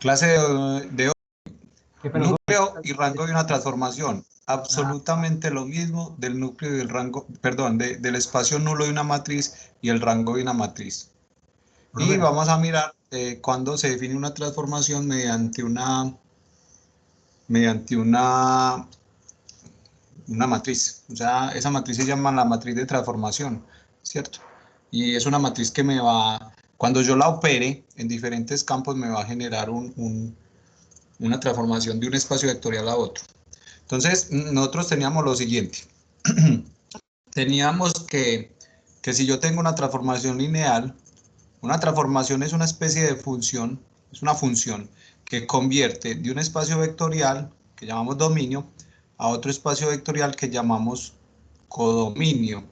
Clase de ¿Qué, pero núcleo y rango de una transformación. Ah, Absolutamente lo mismo del núcleo y del rango, perdón, del espacio nulo de una matriz y el rango de una matriz. Y profe, vamos a mirar cuando se define una transformación mediante una matriz. O sea, esa matriz se llama la matriz de transformación, ¿cierto? Y es una matriz que me va, cuando yo la opere en diferentes campos, me va a generar una transformación de un espacio vectorial a otro. Entonces, nosotros teníamos lo siguiente. Teníamos que si yo tengo una transformación lineal, una transformación es una especie de función, es una función que convierte de un espacio vectorial, que llamamos dominio, a otro espacio vectorial que llamamos codominio.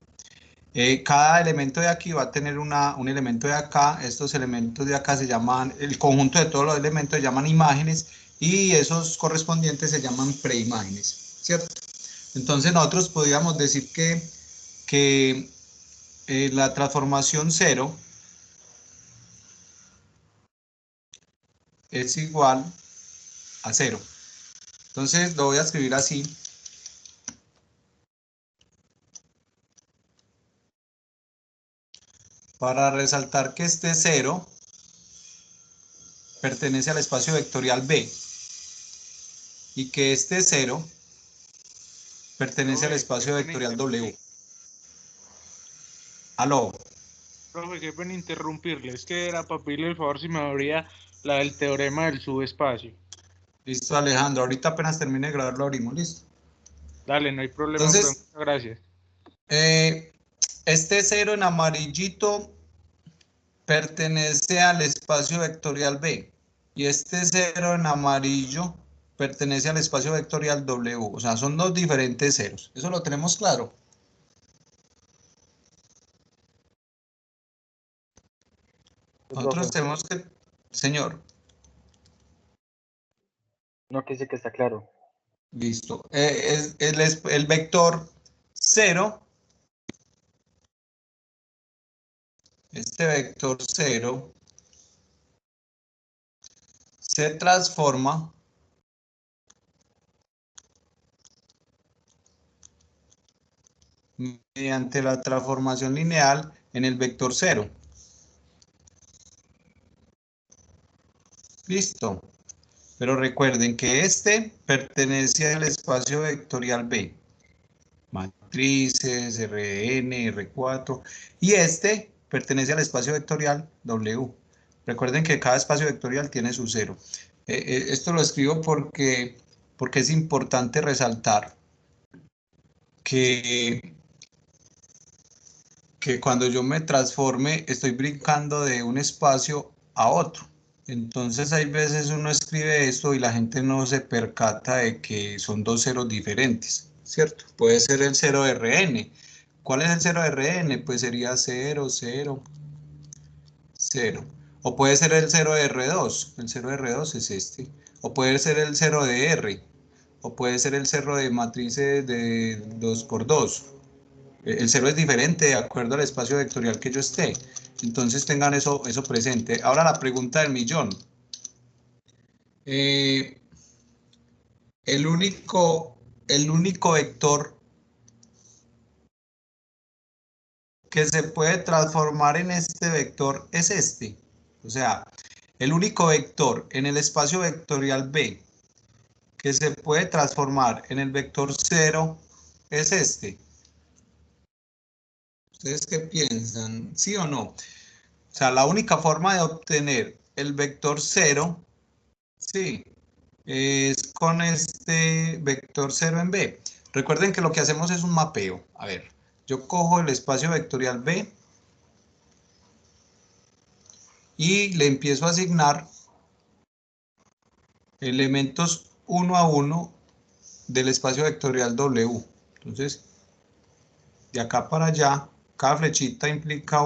Cada elemento de aquí va a tener un elemento de acá. Estos elementos de acá se llaman, el conjunto de todos los elementos se llaman imágenes y esos correspondientes se llaman preimágenes, ¿cierto? Entonces nosotros podríamos decir que la transformación 0 es igual a 0. Entonces lo voy a escribir así. Para resaltar que este 0 pertenece al espacio vectorial B y que este 0 pertenece al espacio vectorial W. Aló. Profe, qué pena interrumpirle. Es que era para pedirle el favor si me abría la del teorema del subespacio. Listo, Alejandro. Ahorita apenas termine de grabar lo abrimos. Listo. Dale, no hay problema, profe. Entonces, Muchas gracias. este 0 en amarillito pertenece al espacio vectorial B y este 0 en amarillo pertenece al espacio vectorial W. O sea, son dos diferentes ceros. Eso lo tenemos claro. Nosotros tenemos que... Señor. No, que sí que está claro. Listo. El vector 0, este vector 0, se transforma mediante la transformación lineal en el vector 0. Listo. Pero recuerden que este pertenece al espacio vectorial B. Matrices, Rn, R4. Y este pertenece al espacio vectorial W. Recuerden que cada espacio vectorial tiene su 0. Esto lo escribo porque es importante resaltar que cuando yo me transforme estoy brincando de un espacio a otro. Entonces hay veces uno escribe esto y la gente no se percata de que son dos ceros diferentes, ¿cierto? Puede ser el 0 de Rn. ¿Cuál es el 0 de Rn? Pues sería 0, 0, 0. O puede ser el 0 de R2. El 0 de R2 es este. O puede ser el 0 de R. O puede ser el 0 de matrices de 2 por 2. El 0 es diferente de acuerdo al espacio vectorial que yo esté. Entonces tengan eso presente. Ahora la pregunta del millón. El único vector que se puede transformar en este vector es este. O sea, el único vector en el espacio vectorial B que se puede transformar en el vector 0 es este. ¿Ustedes qué piensan? ¿Sí o no? O sea, la única forma de obtener el vector 0, sí, es con este vector 0 en B. Recuerden que lo que hacemos es un mapeo. A ver, yo cojo el espacio vectorial B y le empiezo a asignar elementos uno a uno del espacio vectorial W. Entonces, de acá para allá, cada flechita implica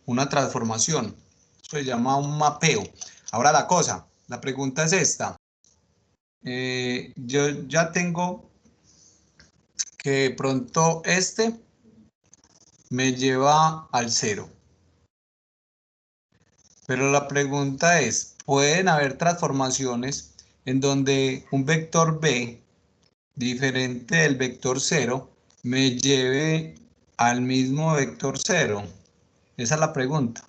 una transformación. Eso se llama un mapeo. Ahora la pregunta es esta. Yo ya tengo que de pronto este me lleva al 0. Pero la pregunta es, ¿pueden haber transformaciones en donde un vector B diferente del vector 0 me lleve al mismo vector 0? Esa es la pregunta.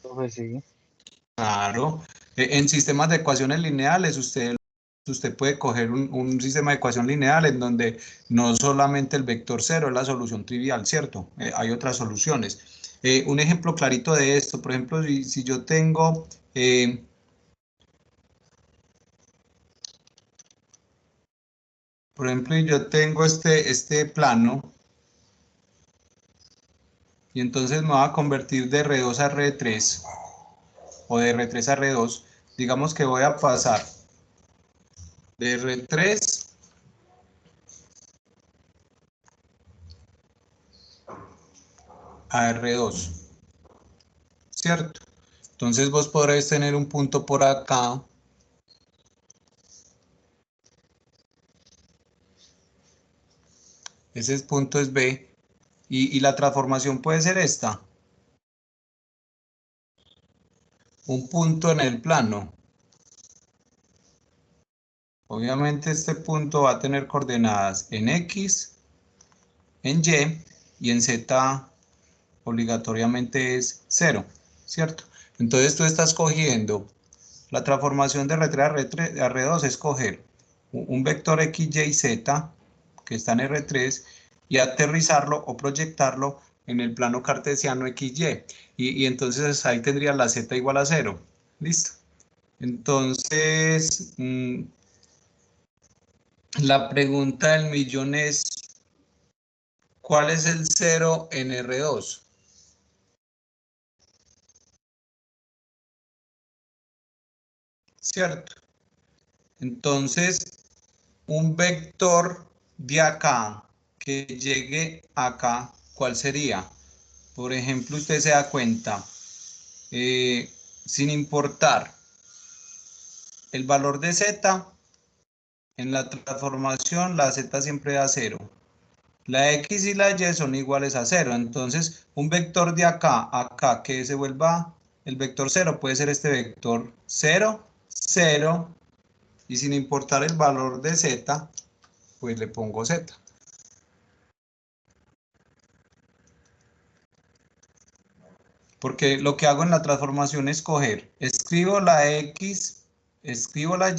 Profe, sí. Claro. En sistemas de ecuaciones lineales, usted puede coger un sistema de ecuación lineal en donde no solamente el vector 0 es la solución trivial, ¿cierto? Hay otras soluciones. Un ejemplo clarito de esto, por ejemplo, si yo tengo... por ejemplo, yo tengo este plano y entonces me voy a convertir de R2 a R3 o de R3 a R2. Digamos que voy a pasar de R3 a R2, ¿cierto? Entonces vos podréis tener un punto por acá. Ese punto es B. Y la transformación puede ser esta. Un punto en el plano. Obviamente este punto va a tener coordenadas en X, en Y y en Z obligatoriamente es 0, ¿cierto? Entonces tú estás cogiendo la transformación de R3 a R2 es coger un vector X, Y, Z que está en R3 y aterrizarlo o proyectarlo en el plano cartesiano XY. Y entonces ahí tendría la Z igual a 0. ¿Listo? Entonces, la pregunta del millón es, ¿cuál es el 0 en R2? ¿Cierto? Entonces, un vector de acá que llegue acá, ¿cuál sería? Por ejemplo, usted se da cuenta, sin importar el valor de z, en la transformación la z siempre da 0. La x y la y son iguales a 0. Entonces, un vector de acá a acá que se vuelva el vector 0 puede ser este vector 0, 0. Y sin importar el valor de z, pues le pongo z. Porque lo que hago en la transformación es coger, escribo la X, escribo la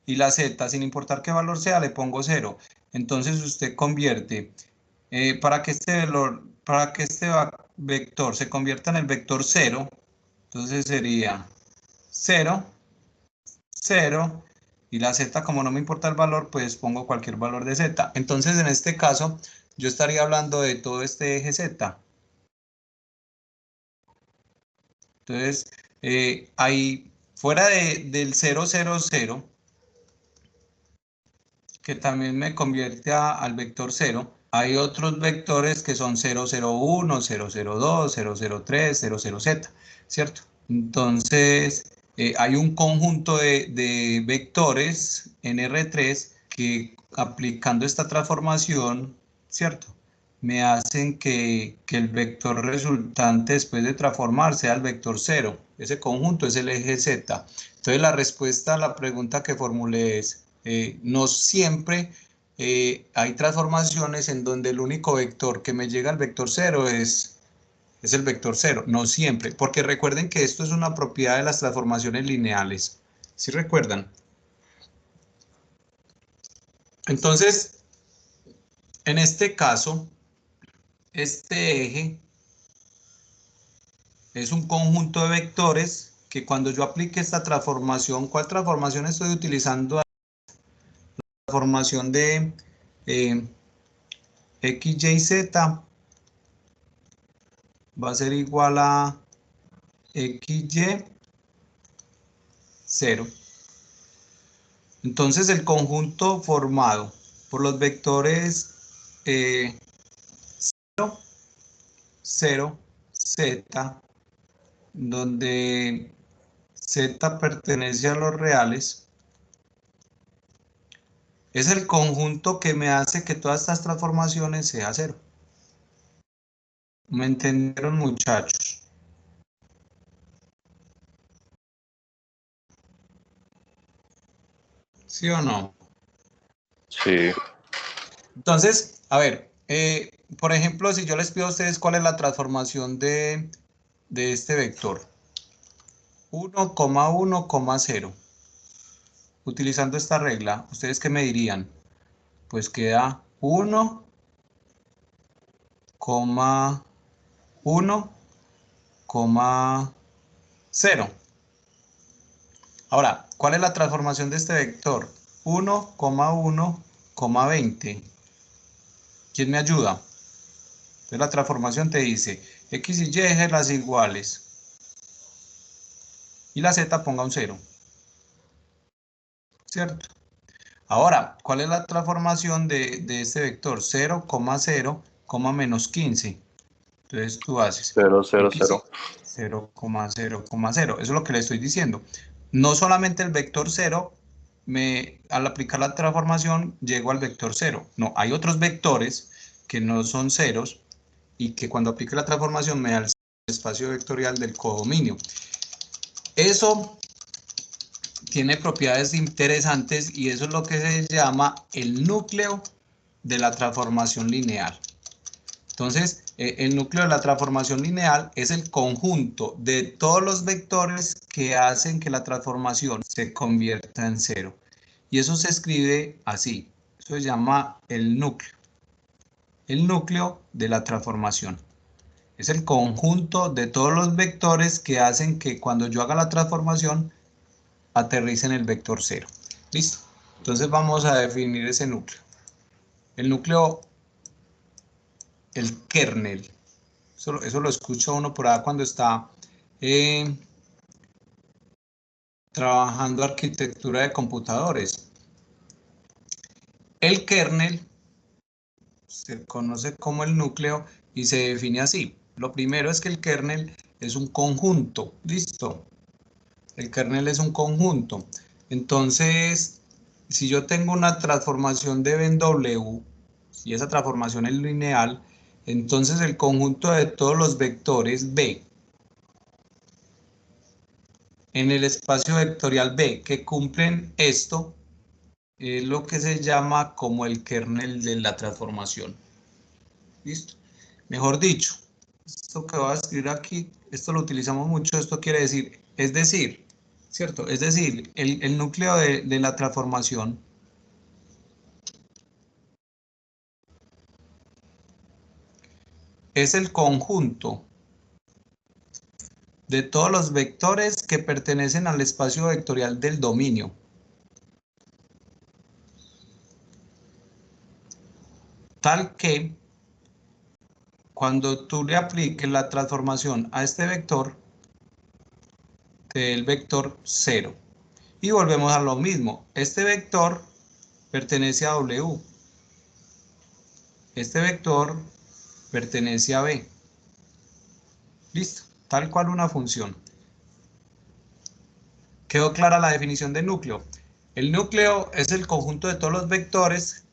y la Z, sin importar qué valor sea, le pongo 0. Entonces usted convierte, para que este vector se convierta en el vector 0, entonces sería 0, 0, y la Z, como no me importa el valor, pues pongo cualquier valor de Z. Entonces en este caso, yo estaría hablando de todo este eje Z. Entonces, ahí fuera del 0, 0, 0, que también me convierte al vector 0, hay otros vectores que son 0, 0, 1, 0, 0, 2, 0, 0, 3, 0, 0, z, ¿cierto? Entonces, hay un conjunto de vectores en R3 que aplicando esta transformación, ¿cierto? Me hacen que el vector resultante después de transformar sea el vector 0. Ese conjunto es el eje Z. Entonces la respuesta a la pregunta que formulé es, no siempre hay transformaciones en donde el único vector que me llega al vector 0 es el vector 0. No siempre, porque recuerden que esto es una propiedad de las transformaciones lineales. ¿Sí recuerdan? Entonces, en este caso, este eje es un conjunto de vectores que cuando yo aplique esta transformación, ¿cuál transformación estoy utilizando? La transformación de x, y, z va a ser igual a x, y, 0. Entonces el conjunto formado por los vectores 0, 0, z, donde z pertenece a los reales, es el conjunto que me hace que todas estas transformaciones sea 0. ¿Me entendieron, muchachos? ¿Sí o no? Sí. Entonces, a ver, por ejemplo, si yo les pido a ustedes cuál es la transformación de este vector. 1,1,0. Utilizando esta regla, ¿ustedes qué me dirían? Pues queda 1,1,0. Ahora, ¿cuál es la transformación de este vector? 1,1,20. ¿Quién me ayuda? Entonces la transformación te dice x y y las iguales. Y la z ponga un 0. ¿Cierto? Ahora, ¿cuál es la transformación de este vector? 0,0, menos 15. Entonces tú haces 0, 0, x 0. 0,0,0. Eso es lo que le estoy diciendo. No solamente el vector 0, al aplicar la transformación llego al vector 0. No, hay otros vectores que no son ceros y que cuando aplique la transformación me da el espacio vectorial del codominio. Eso tiene propiedades interesantes y eso es lo que se llama el núcleo de la transformación lineal. Entonces, el núcleo de la transformación lineal es el conjunto de todos los vectores que hacen que la transformación se convierta en 0. Y eso se escribe así. Eso se llama el núcleo. El núcleo de la transformación. Es el conjunto de todos los vectores que hacen que cuando yo haga la transformación aterrice en el vector 0. ¿Listo? Entonces vamos a definir ese núcleo. El núcleo, el kernel. Eso lo escucha uno por ahí cuando está trabajando arquitectura de computadores. El kernel se conoce como el núcleo y se define así. Lo primero es que el kernel es un conjunto. ¿Listo? El kernel es un conjunto. Entonces, si yo tengo una transformación de B en W, y esa transformación es lineal, entonces el conjunto de todos los vectores B en el espacio vectorial B que cumplen esto es lo que se llama como el kernel de la transformación. ¿Listo? Mejor dicho, esto que voy a escribir aquí, esto lo utilizamos mucho, esto quiere decir, ¿cierto? Es decir, el núcleo de la transformación es el conjunto de todos los vectores que pertenecen al espacio vectorial del dominio. Tal que cuando tú le apliques la transformación a este vector, te dé el vector 0. Y volvemos a lo mismo. Este vector pertenece a W. Este vector pertenece a B. Listo. Tal cual una función. ¿Quedó clara la definición de núcleo? El núcleo es el conjunto de todos los vectores,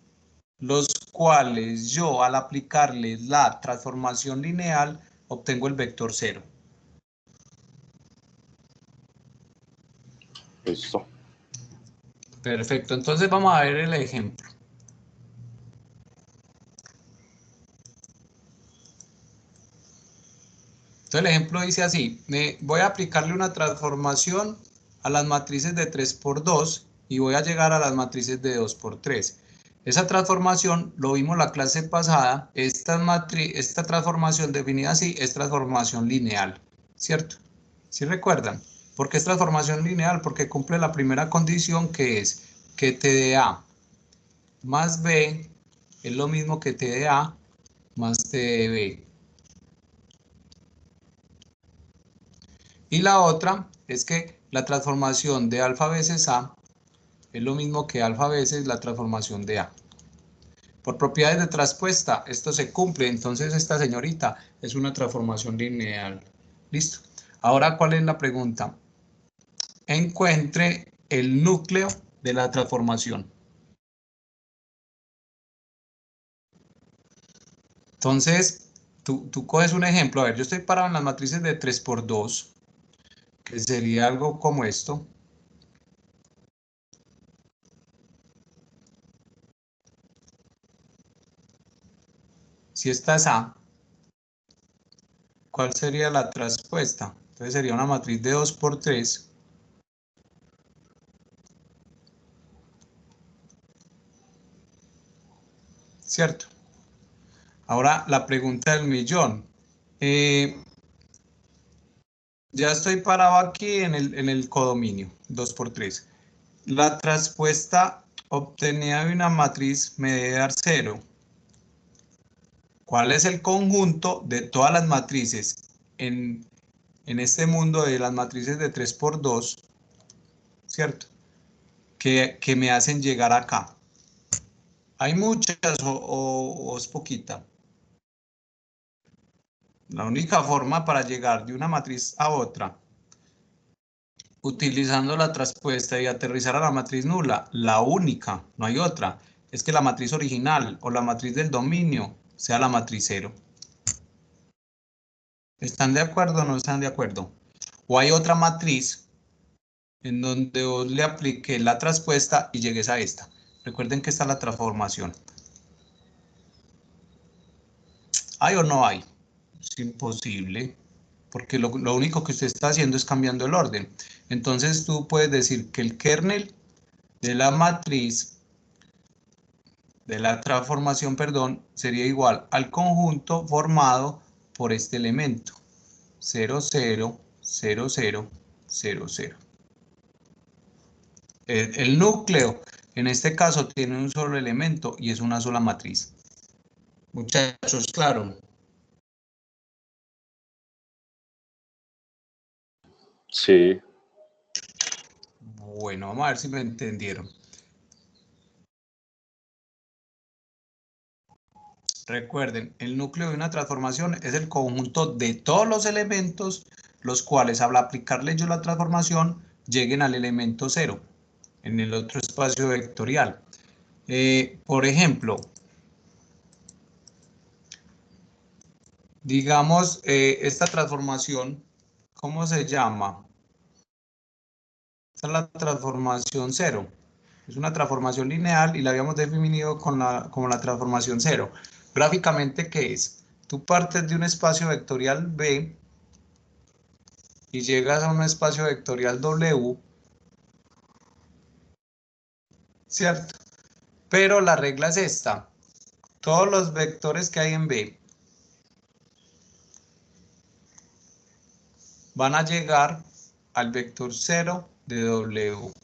los cuales yo al aplicarles la transformación lineal obtengo el vector 0. Listo. Perfecto, entonces vamos a ver el ejemplo. Entonces el ejemplo dice así, voy a aplicarle una transformación a las matrices de 3 por 2 y voy a llegar a las matrices de 2 por 3. Esa transformación, lo vimos la clase pasada, esta transformación definida así es transformación lineal, ¿cierto? ¿Sí recuerdan? ¿Por qué es transformación lineal? Porque cumple la primera condición que es que T de A más B es lo mismo que T de A más T de B. Y la otra es que la transformación de alfa veces A es lo mismo que alfa veces la transformación de A. Por propiedades de traspuesta, esto se cumple, entonces esta señorita es una transformación lineal. Listo. Ahora, ¿cuál es la pregunta? Encuentre el núcleo de la transformación. Entonces, tú coges un ejemplo, a ver, yo estoy parado en las matrices de 3×2, que sería algo como esto. Si esta es A, ¿cuál sería la traspuesta? Entonces sería una matriz de 2×3. ¿Cierto? Ahora la pregunta del millón. Ya estoy parado aquí en el codominio, 2×3. La traspuesta obtenida de una matriz me debe dar 0. ¿Cuál es el conjunto de todas las matrices en este mundo de las matrices de 3×2, ¿cierto? Que me hacen llegar acá. ¿Hay muchas o es poquita? La única forma para llegar de una matriz a otra, utilizando la traspuesta y aterrizar a la matriz nula, la única, no hay otra, es que la matriz original o la matriz del dominio sea la matriz 0. ¿Están de acuerdo o no están de acuerdo? O hay otra matriz en donde vos le apliqué la traspuesta y llegues a esta. Recuerden que esta es la transformación. ¿Hay o no hay? Es imposible, porque lo único que usted está haciendo es cambiando el orden. Entonces tú puedes decir que el kernel de la matriz, de la transformación, perdón, sería igual al conjunto formado por este elemento. 0, 0, 0, 0, 0, 0. El núcleo, en este caso, tiene un solo elemento y es una sola matriz. Muchachos, claro. Sí. Bueno, vamos a ver si me entendieron. Recuerden, el núcleo de una transformación es el conjunto de todos los elementos, los cuales al aplicarle yo la transformación lleguen al elemento 0 en el otro espacio vectorial. Por ejemplo, digamos, esta transformación, ¿cómo se llama? Esta es la transformación 0. Es una transformación lineal y la habíamos definido como la transformación 0. Gráficamente, ¿qué es? Tú partes de un espacio vectorial B y llegas a un espacio vectorial W, ¿cierto? Pero la regla es esta. Todos los vectores que hay en B van a llegar al vector 0 de W.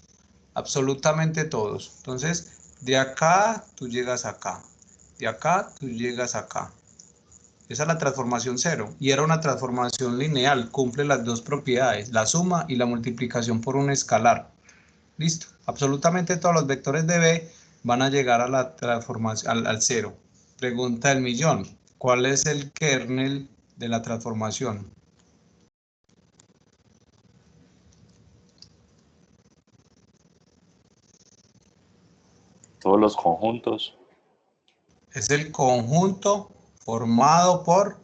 Absolutamente todos. Entonces, de acá tú llegas acá. De acá tú llegas acá. Esa es la transformación 0. Y era una transformación lineal. Cumple las dos propiedades, la suma y la multiplicación por un escalar. Listo. Absolutamente todos los vectores de B van a llegar a la transformación, al 0. Pregunta del millón. ¿Cuál es el kernel de la transformación? Todos los conjuntos. Es el conjunto formado por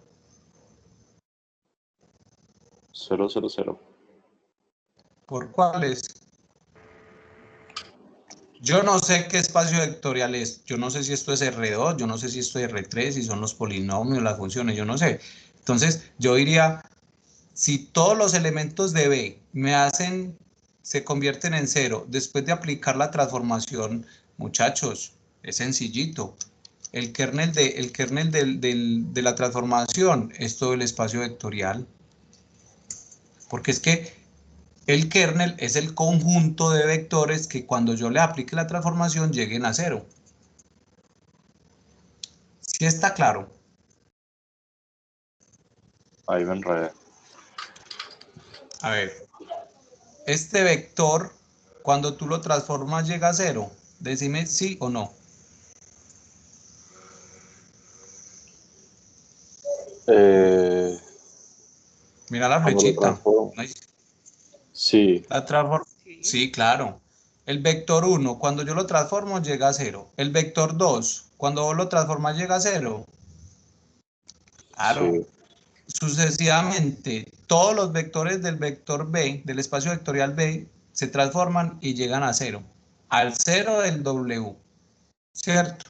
0, 0, 0. ¿Por cuáles? Yo no sé qué espacio vectorial es. Yo no sé si esto es R2, yo no sé si esto es R3, si son los polinomios, las funciones, yo no sé. Entonces, yo diría, si todos los elementos de B se convierten en 0 después de aplicar la transformación, muchachos, es sencillito. El kernel de la transformación es todo el espacio vectorial. Porque es que el kernel es el conjunto de vectores que cuando yo le aplique la transformación lleguen a 0. ¿Sí está claro? Ahí me enredé. A ver, este vector, cuando tú lo transformas llega a 0. Decime sí o no. Mira la Cuando lo flechita. transformo. Sí. Sí, claro. El vector 1, cuando yo lo transformo, llega a 0. El vector 2, cuando vos lo transformas, llega a 0. Claro. Sí. Sucesivamente, todos los vectores del vector B, del espacio vectorial B, se transforman y llegan a cero. Al cero del W, ¿cierto?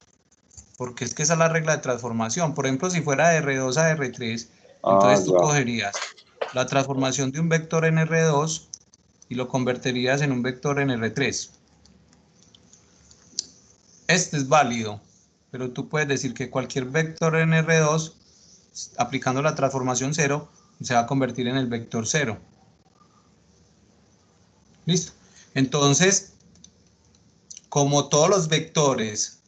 Porque es que esa es la regla de transformación. Por ejemplo, si fuera de R2 a R3, entonces tú Ya. cogerías la transformación de un vector en R2 y lo convertirías en un vector en R3. Este es válido, pero tú puedes decir que cualquier vector en R2, aplicando la transformación 0, se va a convertir en el vector 0. ¿Listo? Entonces, como todos los vectores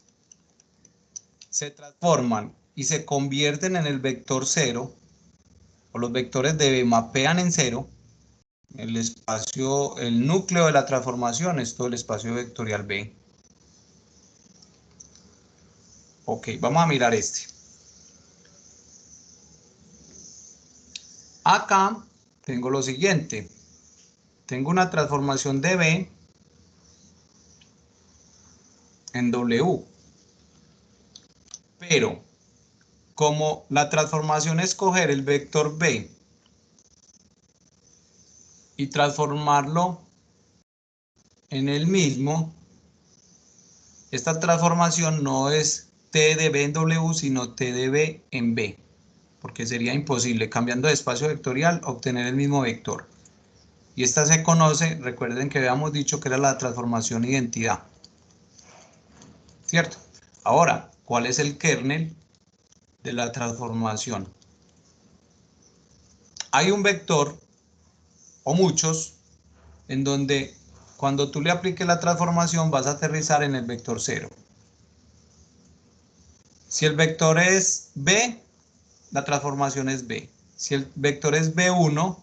se transforman y se convierten en el vector 0, o los vectores de B mapean en 0, el espacio, el núcleo de la transformación es todo el espacio vectorial B. Ok, vamos a mirar este. Acá tengo lo siguiente. Tengo una transformación de B en W. Pero, como la transformación es coger el vector B y transformarlo en el mismo, esta transformación no es T de B en W, sino T de B en B, porque sería imposible, cambiando de espacio vectorial, obtener el mismo vector. Y esta se conoce, recuerden que habíamos dicho que era la transformación identidad. ¿Cierto? Ahora, ¿cuál es el kernel de la transformación? Hay un vector, o muchos, en donde cuando tú le apliques la transformación vas a aterrizar en el vector 0. Si el vector es B, la transformación es B. Si el vector es B1,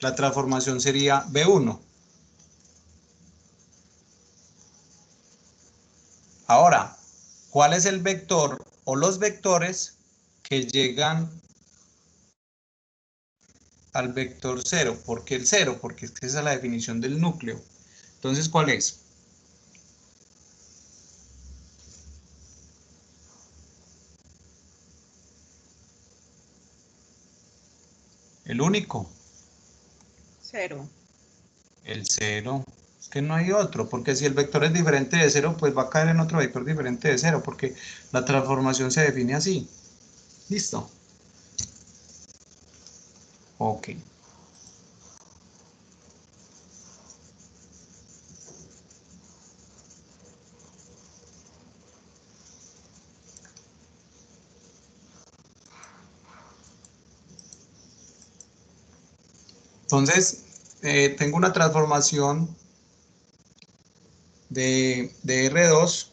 la transformación sería B1. Ahora, ¿cuál es el vector o los vectores que llegan al vector 0? ¿Por qué el 0? Porque esa es la definición del núcleo. Entonces, ¿cuál es? El único. 0. El 0. Es que no hay otro, porque si el vector es diferente de 0, pues va a caer en otro vector diferente de 0, porque la transformación se define así. ¿Listo? Ok. Entonces, tengo una transformación de R2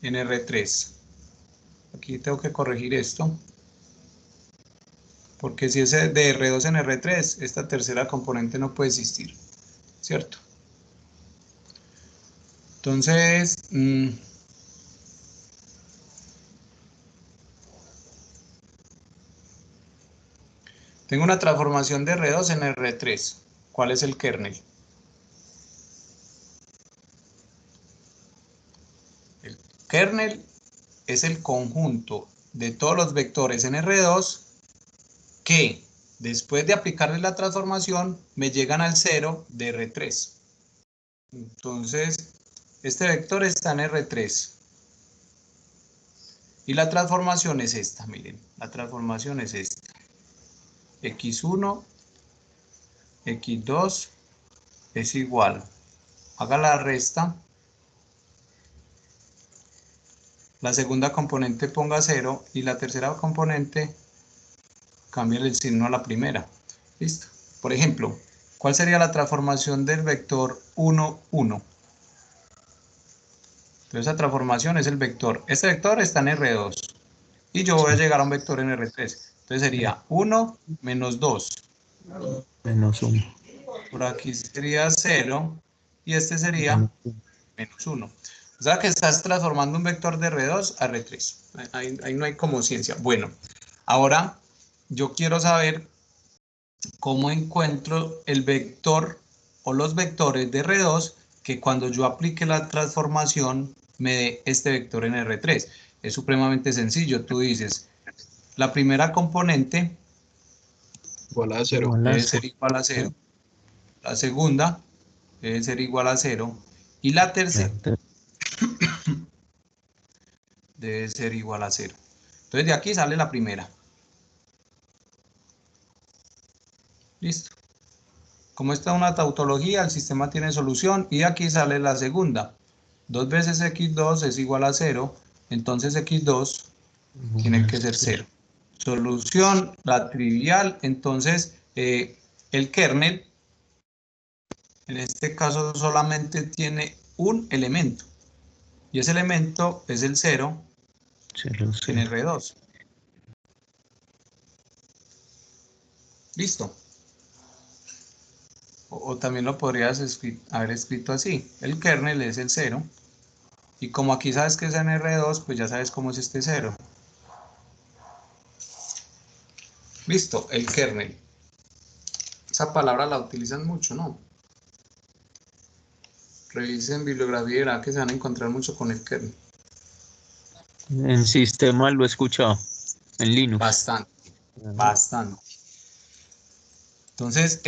en R3. Aquí tengo que corregir esto. Porque si es de R2 en R3, esta tercera componente no puede existir. ¿Cierto? Entonces, tengo una transformación de R2 en R3. ¿Cuál es el kernel? El kernel es el conjunto de todos los vectores en R2 que, después de aplicarle la transformación, me llegan al 0 de R3. Entonces, este vector está en R3. Y la transformación es esta, miren. La transformación es esta. X1, X2 es igual. Haga la resta. La segunda componente ponga 0 y la tercera componente cambia el signo a la primera. ¿Listo? Por ejemplo, ¿cuál sería la transformación del vector 1, 1? Entonces, esa transformación es el vector. Este vector está en R2. Y yo voy a llegar a un vector en R3. Entonces sería 1 menos 2. Menos 1. Por aquí sería 0. Y este sería menos 1. O sea que estás transformando un vector de R2 a R3. Ahí no hay como ciencia. Bueno, ahora yo quiero saber cómo encuentro el vector o los vectores de R2 que cuando yo aplique la transformación me dé este vector en R3. Es supremamente sencillo. Tú dices la primera componente Igual a 0. Igual a debe cero. ser igual a 0. La segunda debe ser igual a 0. Y la tercera debe ser igual a 0. Entonces de aquí sale la primera. Listo. Como esta es una tautología, el sistema tiene solución y aquí sale la segunda. 2 veces x2 es igual a 0, entonces x2 tiene que ser 0. Solución, la trivial, entonces el kernel, en este caso solamente tiene un elemento. Y ese elemento es el 0 en R2. Listo. O también lo podrías haber escrito así. El kernel es el 0. Y como aquí sabes que es en R2, pues ya sabes cómo es este 0. Listo, el kernel. Esa palabra la utilizan mucho, ¿no? Revisen bibliografía y verán que se van a encontrar mucho con el kernel. En sistema lo he escuchado. En Linux. Bastante, bastante. Entonces,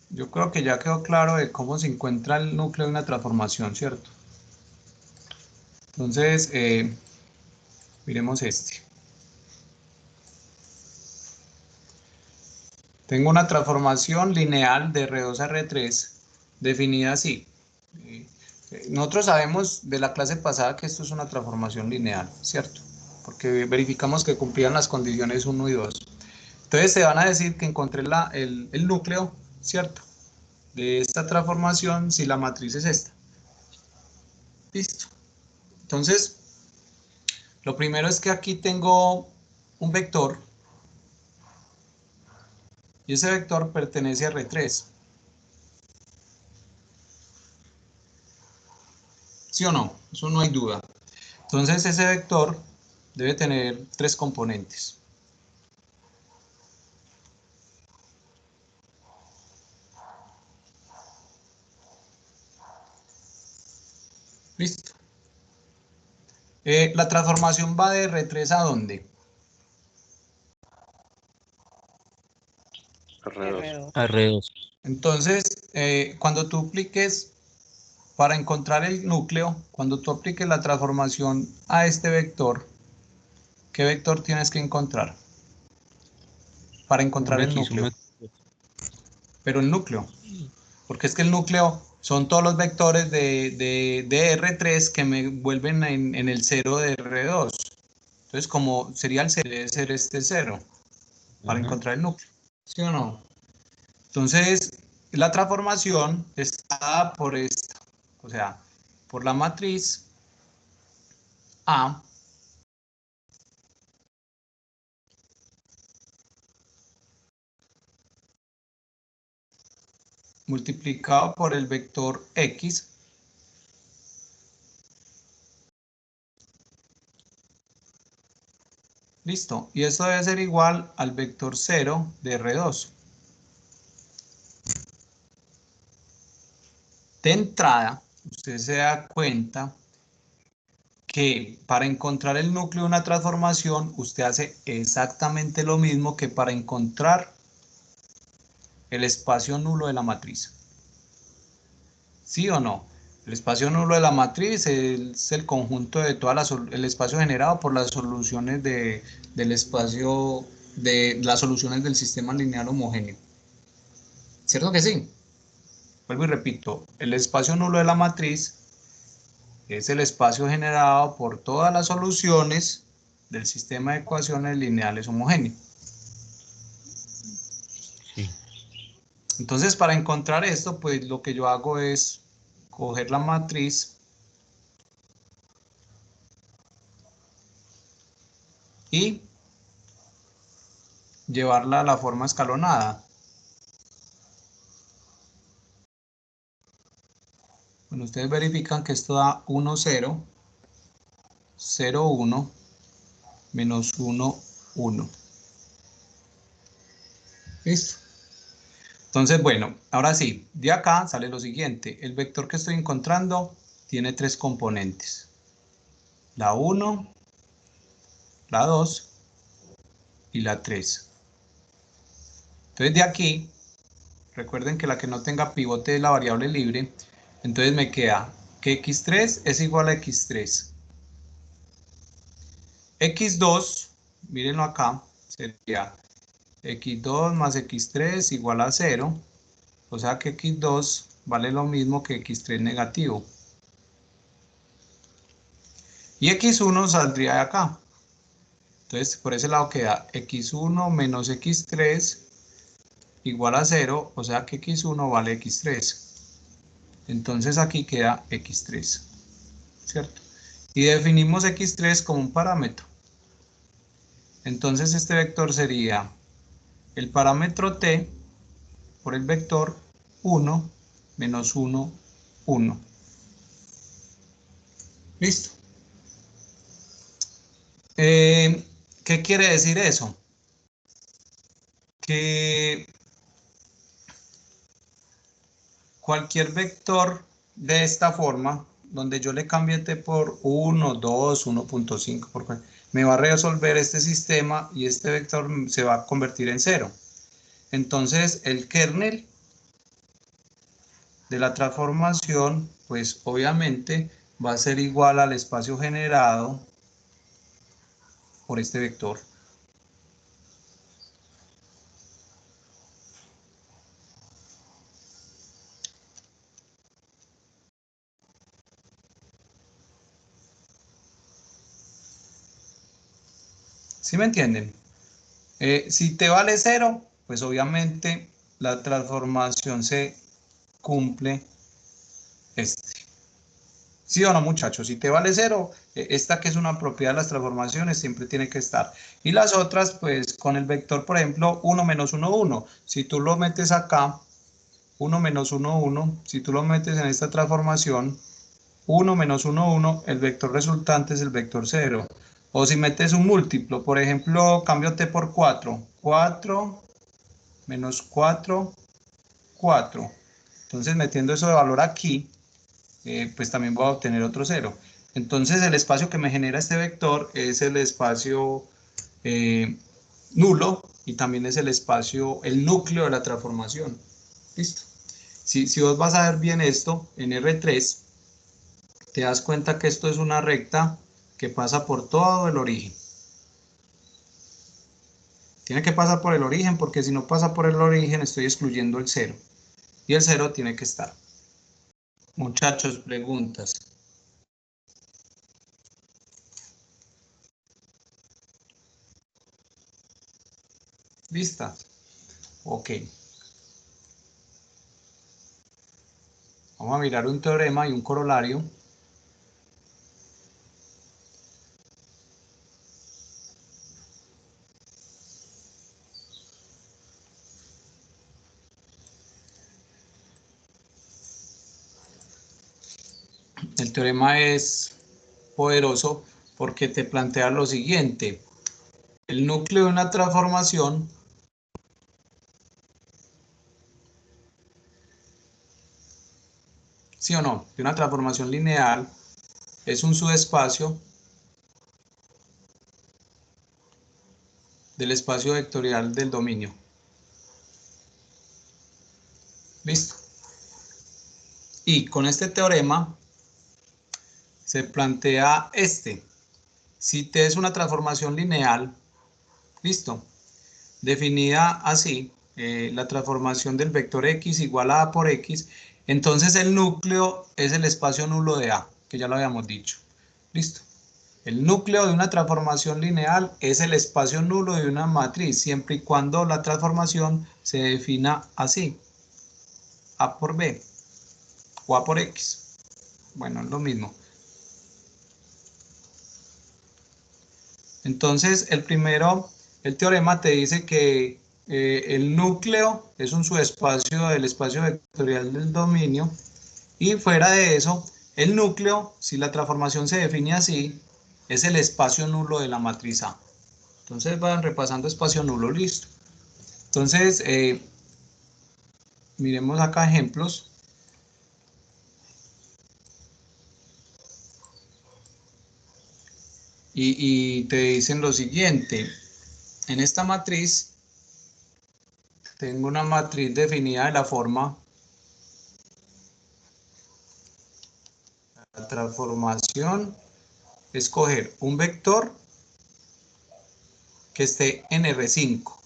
yo creo que ya quedó claro de cómo se encuentra el núcleo de una transformación, ¿cierto? Entonces, miremos este. Tengo una transformación lineal de R2 a R3 definida así. Nosotros sabemos de la clase pasada que esto es una transformación lineal, ¿cierto? Porque verificamos que cumplían las condiciones 1 y 2. Entonces se van a decir que encontré el núcleo, ¿cierto? De esta transformación si la matriz es esta. Listo. Entonces, lo primero es que aquí tengo un vector y ese vector pertenece a R3. ¿Sí o no? Eso no hay duda. Entonces ese vector debe tener 3 componentes. Listo. La transformación va de R3 a ¿dónde? R2. R2. Entonces, cuando tú apliques, para encontrar el núcleo, cuando tú apliques la transformación a este vector, ¿qué vector tienes que encontrar? Para encontrar el núcleo. Pero el núcleo, porque es que el núcleo son todos los vectores de R3 que me vuelven en el 0 de R2. Entonces, como sería el 0, debe ser este 0 para encontrar el núcleo. ¿Sí o no? Entonces, la transformación está dada por esta, o sea, por la matriz A multiplicado por el vector X listo, y esto debe ser igual al vector 0 de R2. De entrada, usted se da cuenta que para encontrar el núcleo de una transformación, usted hace exactamente lo mismo que para encontrar el espacio nulo de la matriz. ¿Sí o no? El espacio nulo de la matriz es el conjunto de el espacio generado por las soluciones del espacio de las soluciones del sistema lineal homogéneo. ¿Cierto que sí? Vuelvo y repito, el espacio nulo de la matriz es el espacio generado por todas las soluciones del sistema de ecuaciones lineales homogéneo. Sí. Entonces, para encontrar esto, pues lo que yo hago es coger la matriz y llevarla a la forma escalonada. Bueno, ustedes verifican que esto da 1, 0, 0, 1, menos 1, 1. ¿Listo? Entonces, bueno, ahora sí, de acá sale lo siguiente. El vector que estoy encontrando tiene 3 componentes. La 1, la 2 y la 3. Entonces, de aquí, recuerden que la que no tenga pivote es la variable libre. Entonces me queda que x3 es igual a x3. x2, mírenlo acá, sería x2 más x3 igual a 0. O sea que x2 vale lo mismo que x3 negativo. Y x1 saldría de acá. Entonces por ese lado queda x1 menos x3 igual a 0. O sea que x1 vale x3. Entonces aquí queda x3. ¿Cierto? Y definimos x3 como un parámetro. Entonces este vector sería el parámetro t por el vector 1 menos 1, 1. ¿Listo? ¿Qué quiere decir eso? Que cualquier vector de esta forma, donde yo le cambie t por 1, 2, 1.5, me va a resolver este sistema y este vector se va a convertir en 0. Entonces el kernel de la transformación, pues obviamente va a ser igual al espacio generado por este vector. ¿Sí me entienden? Si t vale 0, pues obviamente la transformación se cumple ¿Sí o no, muchachos? Si t vale 0, esta que es una propiedad de las transformaciones siempre tiene que estar. Y las otras, pues con el vector, por ejemplo, 1 menos 1, 1. Si tú lo metes acá, 1 menos 1, 1. Si tú lo metes en esta transformación, 1 menos 1, 1, el vector resultante es el vector 0. O si metes un múltiplo, por ejemplo, cambio t por 4. 4 menos 4, 4. Entonces, metiendo eso de valor aquí, pues también voy a obtener otro 0. Entonces, el espacio que me genera este vector es el espacio nulo y también es el espacio, el núcleo de la transformación. ¿Listo? Si vos vas a ver bien esto en R3, te das cuenta que esto es una recta que pasa por todo el origen. Tiene que pasar por el origen porque si no pasa por el origen estoy excluyendo el 0. Y el 0 tiene que estar. Muchachos, preguntas. ¿Listas? Ok. Vamos a mirar un teorema y un corolario. El teorema es poderoso porque te plantea lo siguiente. El núcleo de una transformación ¿sí o no? De una transformación lineal es un subespacio del espacio vectorial del dominio. ¿Listo? Y con este teorema se plantea si T es una transformación lineal, listo, definida así, la transformación del vector X igual a por X, entonces el núcleo es el espacio nulo de A, que ya lo habíamos dicho. Listo. El núcleo de una transformación lineal es el espacio nulo de una matriz, siempre y cuando la transformación se defina así. A por B o A por X. Bueno, es lo mismo. Entonces, el teorema te dice que el núcleo es un subespacio del espacio vectorial del dominio, y fuera de eso, el núcleo, si la transformación se define así, es el espacio nulo de la matriz A. Entonces van repasando espacio nulo, listo. Entonces, miremos acá ejemplos. Y te dicen lo siguiente: en esta matriz tengo una matriz definida de la forma, la transformación, escoger un vector que esté en R5.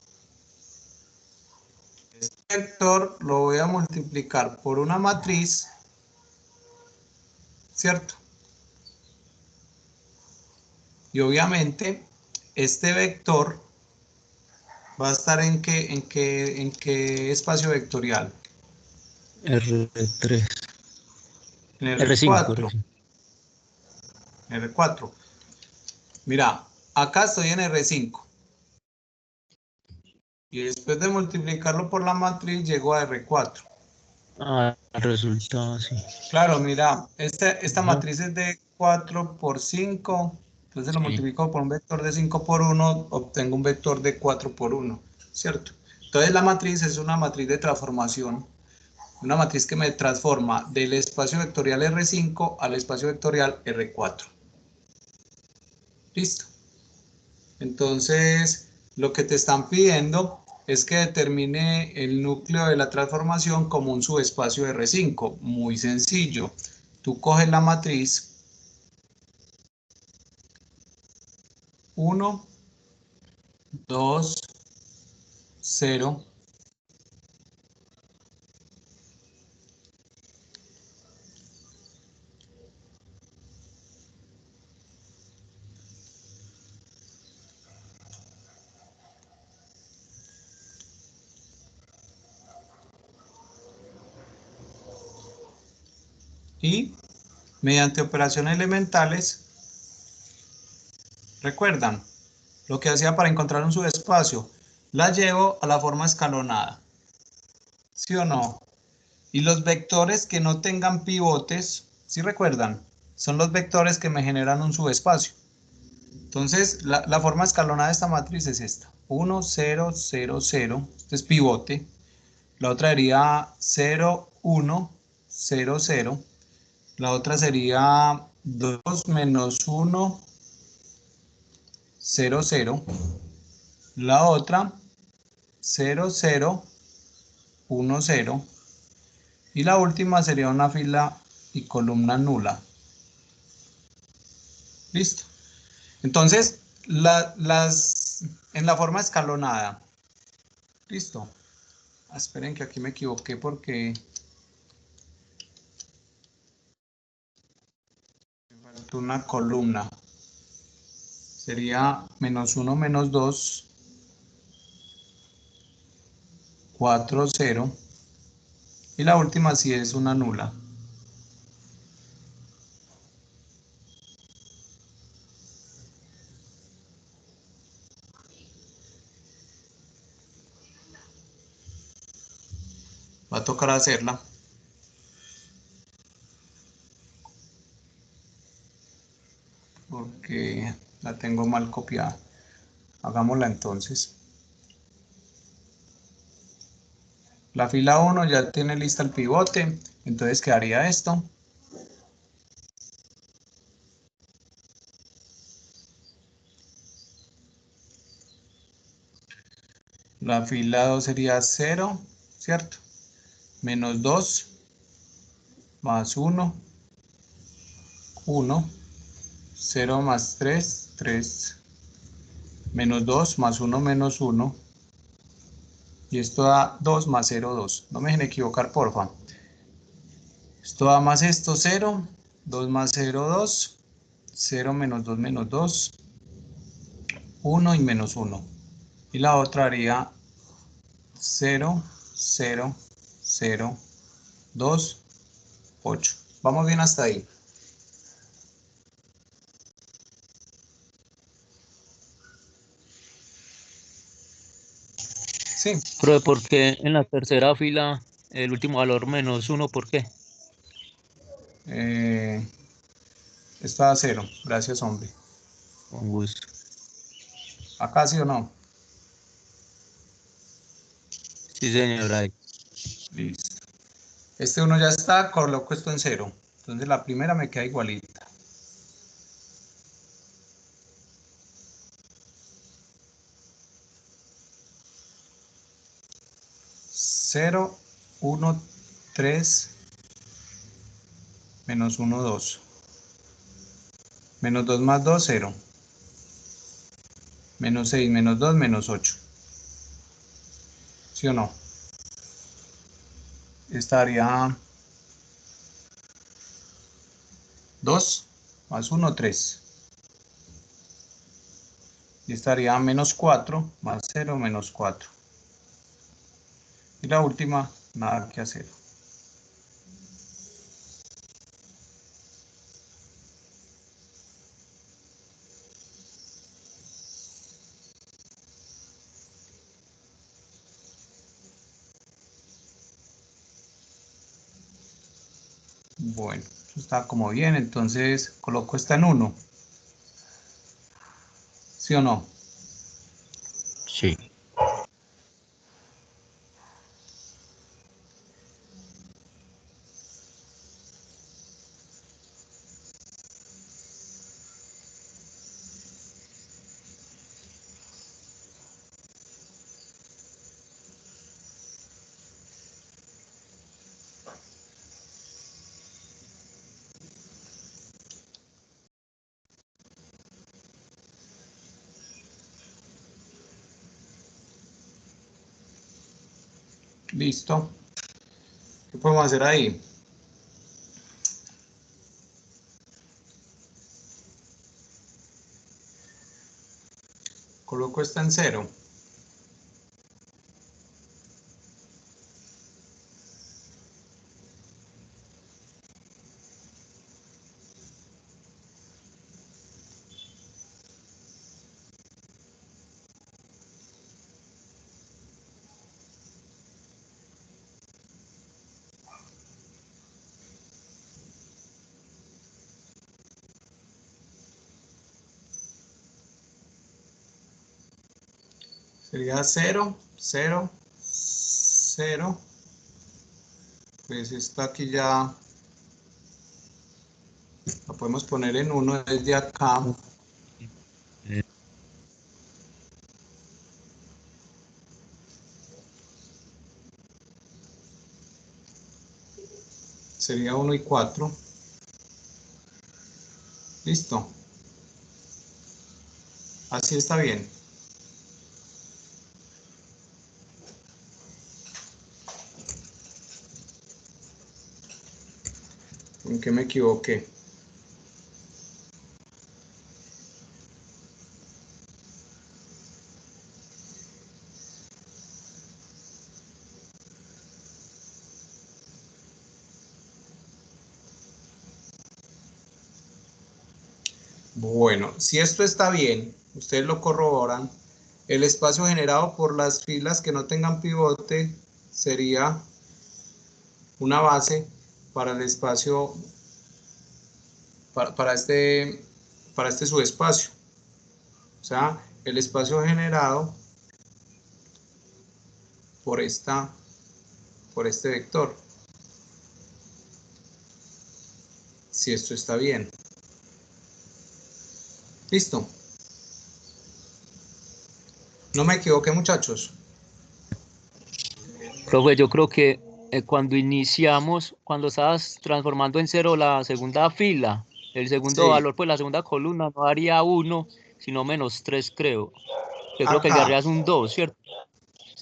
Este vector lo voy a multiplicar por una matriz, ¿cierto? Y obviamente este vector va a estar en qué espacio vectorial. R3. En R5. R4. R4. Mira, acá estoy en R5. Y después de multiplicarlo por la matriz, llego a R4. Ah, el resultado, sí. Claro, mira, esta matriz es de 4 por 5. Entonces lo Sí. multiplico por un vector de 5 por 1, obtengo un vector de 4 por 1, ¿cierto? Entonces la matriz es una matriz de transformación, una matriz que me transforma del espacio vectorial R5 al espacio vectorial R4. Listo. Entonces, lo que te están pidiendo es que determine el núcleo de la transformación como un subespacio R5. Muy sencillo. Tú coges la matriz 1, 2, 0, y mediante operaciones elementales, recuerdan lo que hacía para encontrar un subespacio, la llevo a la forma escalonada, ¿sí o no? Y los vectores que no tengan pivotes, ¿sí recuerdan? Son los vectores que me generan un subespacio. Entonces, la forma escalonada de esta matriz es esta: 1, 0, 0, 0, este es pivote. La otra sería 0, 1, 0, 0. La otra sería 2 menos 1, 0, 0. La otra 0, 0, 1, 0. Y la última sería una fila y columna nula. Listo. Entonces, en la forma escalonada. Listo. Esperen que aquí me equivoqué porque me faltó una columna. Sería menos 1, menos 2, 4, 0. Y la última sí es una nula. Va a tocar hacerla. Porque la tengo mal copiada. Hagámosla entonces. La fila 1 ya tiene lista el pivote. Entonces quedaría esto. La fila 2 sería 0, ¿cierto? Menos 2, más 1, 1, 0 más 3, 3, menos 2 más 1 menos 1, y esto da 2 más 0, 2. No me dejen equivocar, porfa. Esto da más esto, 0, 2 más 0, 2, 0 menos 2 menos 2, 1 y menos 1. Y la otra haría 0, 0, 0, 2, 8. Vamos bien hasta ahí. Sí. Pero ¿por qué en la tercera fila el último valor -1? ¿Por qué? Está a 0. Gracias, hombre. Con gusto. ¿Acá sí o no? Sí, señora. Ahí. Listo. Este 1 ya está, coloco esto en 0. Entonces la primera me queda igualita. Cero, 1, 3, menos 1, 2. Menos 2 más 2, 0. Menos 6, menos 2, menos 8. ¿Sí o no? Estaría 2 más 1, 3. Y estaría menos 4 más 0, menos 4. Y la última, nada que hacer. Bueno, eso está como bien, entonces coloco esta en 1. ¿Sí o no? Sí. Listo. ¿Qué podemos hacer ahí? Coloco esta en 0. Sería 0, 0, 0. Pues esta aquí ya la podemos poner en 1 desde acá. Sería 1 y 4. Listo. Así está bien. ¿En qué me equivoqué? Bueno, si esto está bien, ustedes lo corroboran, el espacio generado por las filas que no tengan pivote sería una base para el espacio, para este subespacio. O sea, el espacio generado por este vector. Si esto está bien. Listo. No me equivoqué, muchachos. Profe, yo creo que cuando iniciamos, cuando estabas transformando en 0 la segunda fila, el segundo Sí. valor, pues la segunda columna no haría 1, sino -3, creo. Yo creo que el de Acá. arriba es un 2, ¿cierto?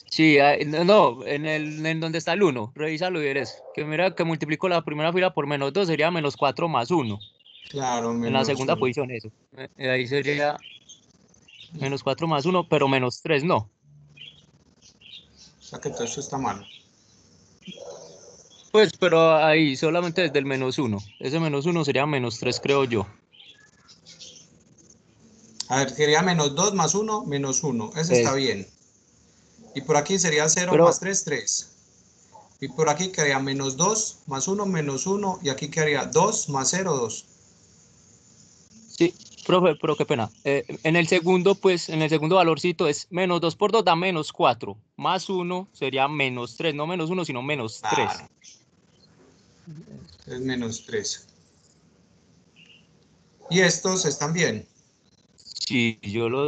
Sí, no, en donde está el 1, revísalo y verás. Que mira que multiplico la primera fila por -2, sería -4 más 1. Claro, En la menos segunda 1. posición eso. Ahí sería -4 más 1, pero -3 no. O sea que todo esto está mal. Pues, pero ahí solamente desde el -1. Ese -1 sería -3, creo yo. A ver, sería -2 más 1, -1. Ese está Es, bien. Y por aquí sería 0 más pero 3, 3. Y por aquí quedaría -2 más 1, -1. Y aquí quedaría 2 más 0, 2. sí, profe, pero qué pena. En el segundo, pues, en el segundo valorcito es -2 por 2 da -4. Más 1 sería -3, no -1, sino -3. Claro, es -3. Y estos están bien. Sí,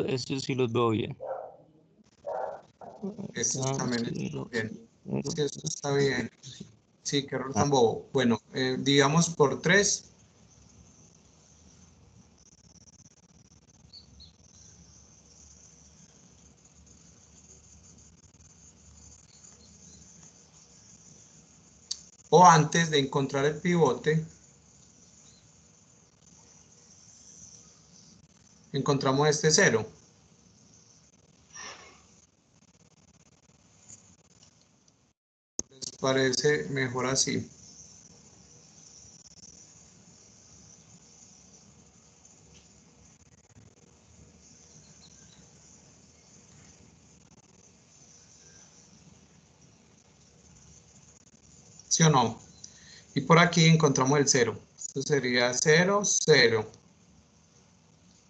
estos sí los veo bien. Estos Ah, también están cero, bien. cero, Sí, esto está bien. sí. Sí, qué error Ah, tan bobo. Bueno, digamos por 3. O antes de encontrar el pivote, encontramos este 0. ¿Les parece mejor así? ¿Sí o no? Y por aquí encontramos el 0. Esto sería 0, 0.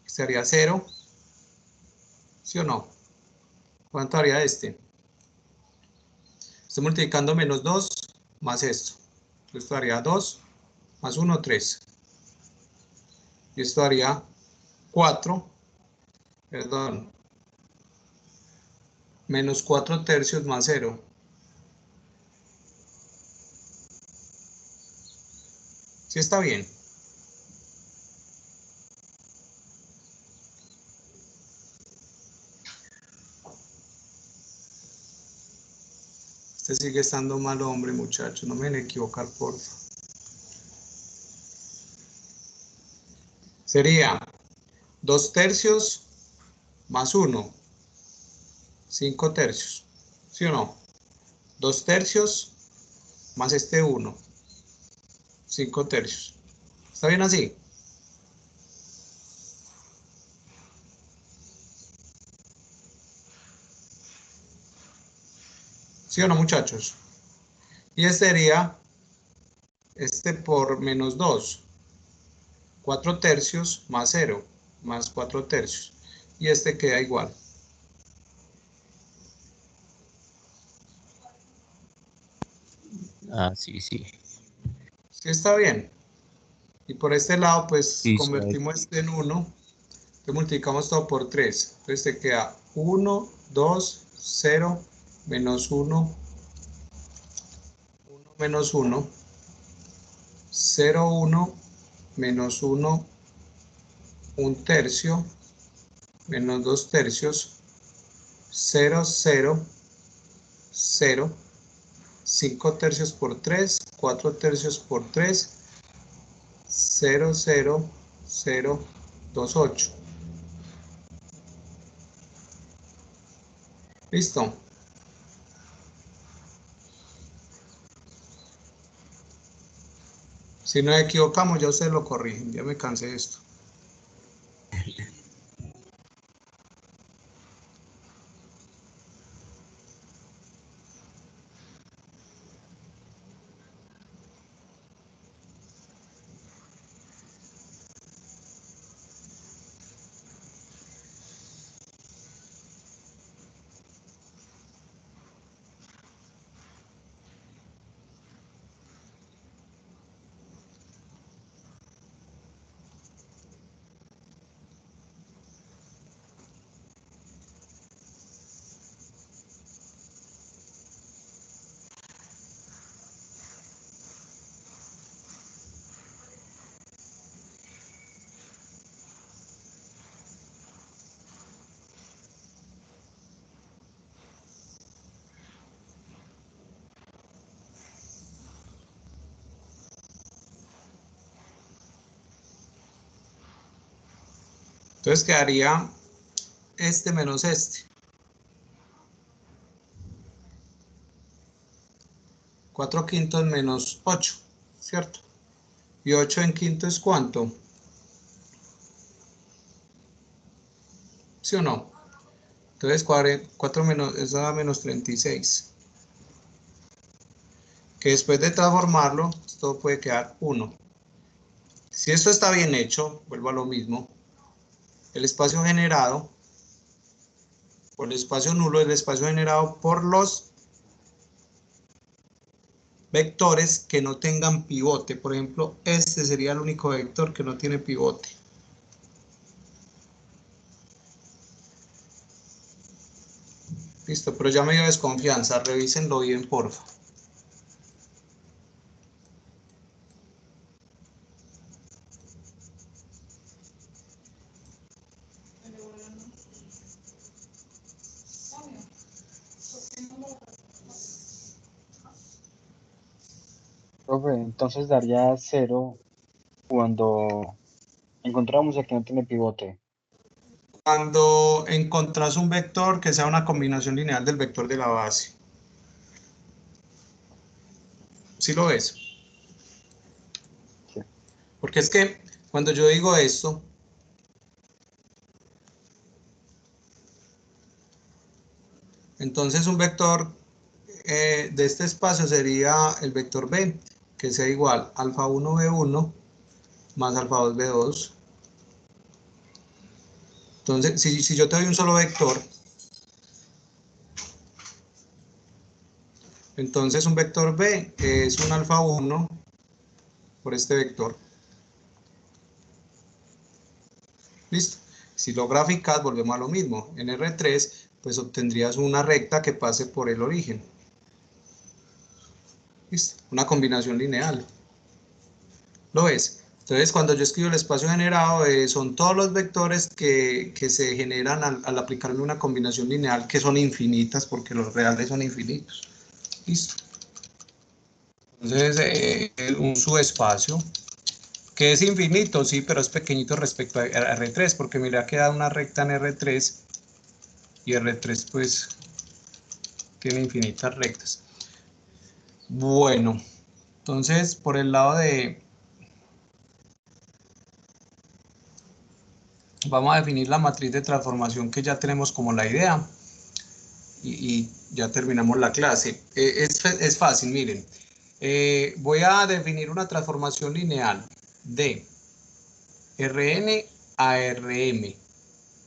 Sería 0. ¿Sí o no? ¿Cuánto haría este? Estoy multiplicando -2 más esto. Esto haría 2 más 1, 3. Y esto haría 4, perdón, -4 tercios más 0. ¿Sí está bien? Este sigue estando mal, hombre, muchachos. No me van a equivocar, por favor. Sería 2 tercios más 1, 5 tercios. ¿Sí o no? 2 tercios más este 1, 5 tercios. ¿Está bien así? ¿Sí o no, muchachos? Y este sería este por -2. 4 tercios más 0, más 4 tercios. Y este queda igual. sí, sí. ¿Sí está bien? Y por este lado, pues Sí, sí, convertimos este en 1. Entonces multiplicamos todo por 3. Entonces te queda 1, 2, 0, -1, 1 menos 1, 0, 1, -1, 1 tercio, -2 tercios, 0, 0, 0, 5 tercios por 3, 4 tercios por 3, 0, 0, 0, 2, 8. ¿Listo? Si nos equivocamos, ya ustedes lo corrigen. Ya me cansé de esto. Entonces quedaría este menos este. 4 quintos menos 8, ¿cierto? ¿Y 8 en quinto es cuánto? ¿Sí o no? Entonces 4 menos, eso da menos 36. Que después de transformarlo, esto puede quedar 1. Si esto está bien hecho, vuelvo a lo mismo. El espacio generado, o el espacio nulo, es el espacio generado por los vectores que no tengan pivote. Por ejemplo, este sería el único vector que no tiene pivote. Listo, pero ya me dio desconfianza. Revísenlo bien, porfa. Profe, entonces daría 0 cuando encontramos el que no tiene pivote. Cuando encontrás un vector que sea una combinación lineal del vector de la base. ¿Sí lo ves? Sí. Porque es que cuando yo digo esto, entonces un vector de este espacio sería el vector B, que sea igual a alfa 1 B1 más alfa 2 B2. Entonces, si yo te doy un solo vector, entonces un vector B es un alfa 1 por este vector. ¿Listo? Si lo graficas, volvemos a lo mismo. En R3, pues obtendrías una recta que pase por el origen. ¿Listo? Una combinación lineal. ¿Lo ves? Entonces, cuando yo escribo el espacio generado, son todos los vectores que se generan al aplicarle una combinación lineal, que son infinitas, porque los reales son infinitos. ¿Listo? Entonces, un subespacio, que es infinito, sí, pero es pequeñito respecto a R3, porque mira que da una recta en R3, y R3 pues tiene infinitas rectas. Bueno, entonces por el lado de... Vamos a definir la matriz de transformación que ya tenemos como la idea. Y ya terminamos la clase. Es fácil, miren. Voy a definir una transformación lineal de Rn a Rm.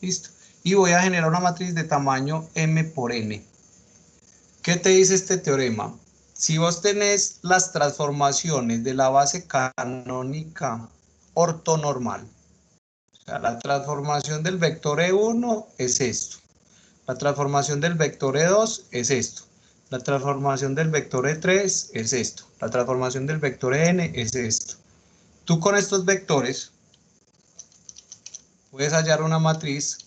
¿Listo? Y voy a generar una matriz de tamaño m por n. ¿Qué te dice este teorema? Si vos tenés las transformaciones de la base canónica ortonormal, o sea, la transformación del vector E1 es esto, la transformación del vector E2 es esto, la transformación del vector E3 es esto, la transformación del vector En es esto. Tú con estos vectores puedes hallar una matriz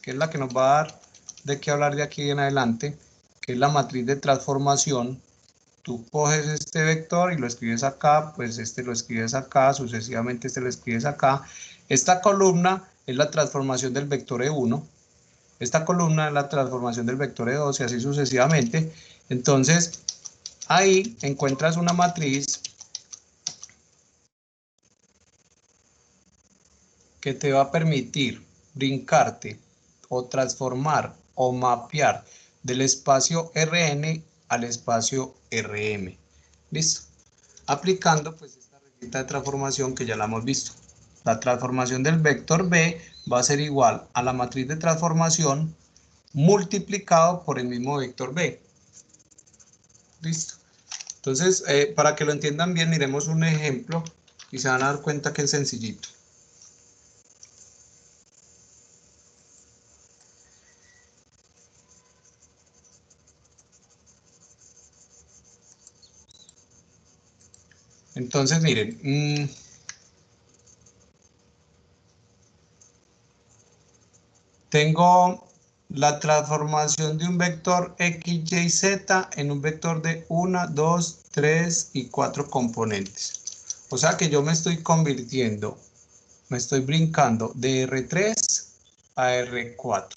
que es la que nos va a dar de qué hablar de aquí en adelante, que es la matriz de transformación. Tú coges este vector y lo escribes acá, pues este lo escribes acá, sucesivamente este lo escribes acá. Esta columna es la transformación del vector E1, esta columna es la transformación del vector E2 y así sucesivamente. Entonces, ahí encuentras una matriz que te va a permitir brincarte o transformar o mapear del espacio Rn al espacio Rm. ¿Listo? Aplicando pues esta reglita de transformación que ya la hemos visto. La transformación del vector B va a ser igual a la matriz de transformación multiplicado por el mismo vector B. ¿Listo? Entonces, para que lo entiendan bien, miremos un ejemplo y se van a dar cuenta que es sencillito. Entonces, miren, tengo la transformación de un vector x, y, z en un vector de 1, 2, 3 y 4 componentes. O sea que yo me estoy convirtiendo, me estoy brincando de R3 a R4.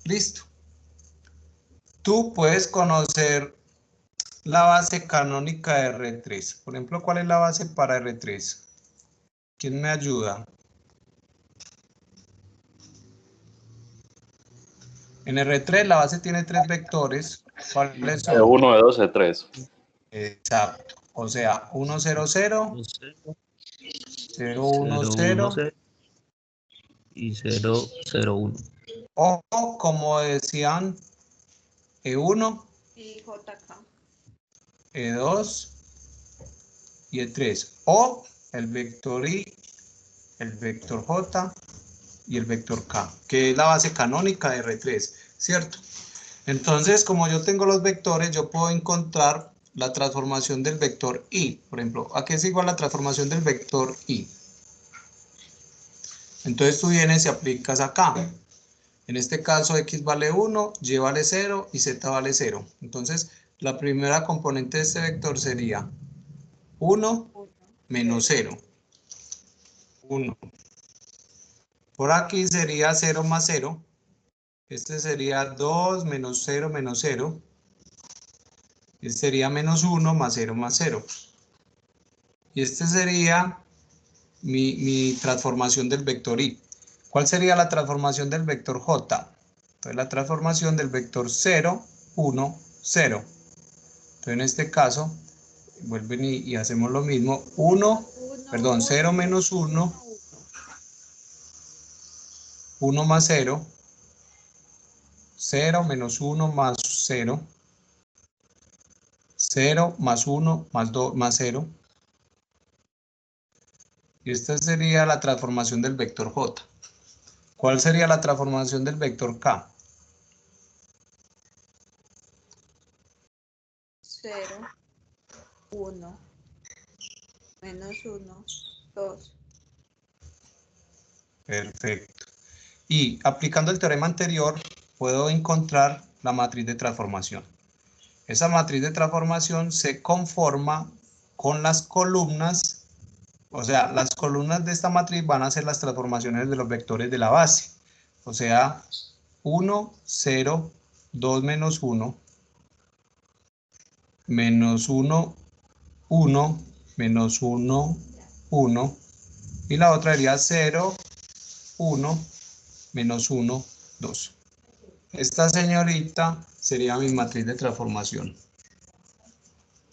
¿Listo? tú puedes conocer la base canónica de R3. Por ejemplo, ¿cuál es la base para R3? ¿Quién me ayuda? En R3 la base tiene 3 vectores. ¿Cuáles son? E1, E2, E3. Exacto. O sea, 1, 0, 0, 0, 1, 0 y 0, 0, 1. o como decían, E1, Y JK. E2 y E3. O el vector I, el vector J y el vector K, que es la base canónica de R3, ¿cierto? Entonces, como yo tengo los vectores, yo puedo encontrar la transformación del vector I. Por ejemplo, ¿a qué es igual la transformación del vector I? Entonces tú vienes y aplicas acá. En este caso, X vale 1, Y vale 0 y Z vale 0. Entonces, la primera componente de este vector sería 1 menos 0. 1. Por aquí sería 0 más 0. Este sería 2 menos 0 menos 0. Este sería menos 1 más 0 más 0. Y este sería mi transformación del vector I. ¿Cuál sería la transformación del vector J? Entonces la transformación del vector 0, 1, 0. Entonces en este caso, vuelven y hacemos lo mismo. 0 menos 1, 1 más 0, 0 menos 1 más 0, 0 más 1 más 2 más 0. Y esta sería la transformación del vector J. ¿Cuál sería la transformación del vector K? 0, 1, menos 1, 2. Perfecto. Y aplicando el teorema anterior, puedo encontrar la matriz de transformación. Esa matriz de transformación se conforma con las columnas, o sea, las columnas de esta matriz van a ser las transformaciones de los vectores de la base. O sea, 1, 0, 2 menos 1, menos 1, 1, menos 1, 1, y la otra sería 0, 1, menos 1, 2. Esta señorita sería mi matriz de transformación.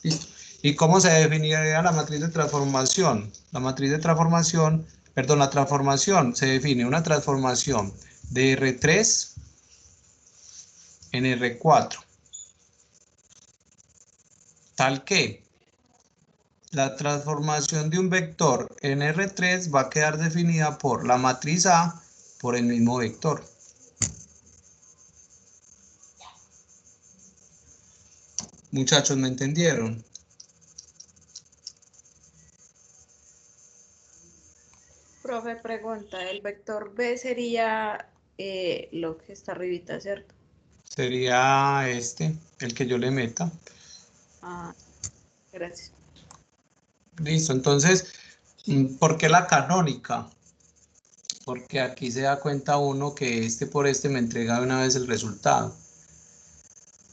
¿Listo? ¿Y cómo se definiría la matriz de transformación? La matriz de transformación, perdón, la transformación se define una transformación de R3 en R4. Tal que la transformación de un vector en R3 va a quedar definida por la matriz A por el mismo vector. Muchachos, ¿me entendieron? Profe, pregunta, el vector B sería lo que está arribita, ¿cierto? Sería este, el que yo le meta. Ah, gracias. Listo, entonces, ¿por qué la canónica? Porque aquí se da cuenta uno que este por este me entrega de una vez el resultado.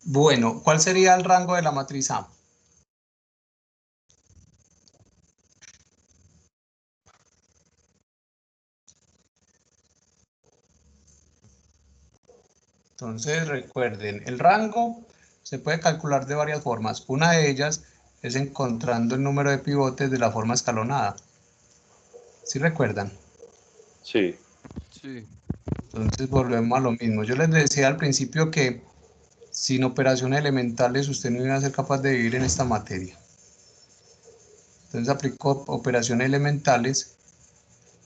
Bueno, ¿cuál sería el rango de la matriz A? Entonces, recuerden, el rango se puede calcular de varias formas. Una de ellas es encontrando el número de pivotes de la forma escalonada. ¿Sí recuerdan? Sí. Sí. Entonces volvemos a lo mismo. Yo les decía al principio que sin operaciones elementales usted no iba a ser capaz de vivir en esta materia. Entonces aplico operaciones elementales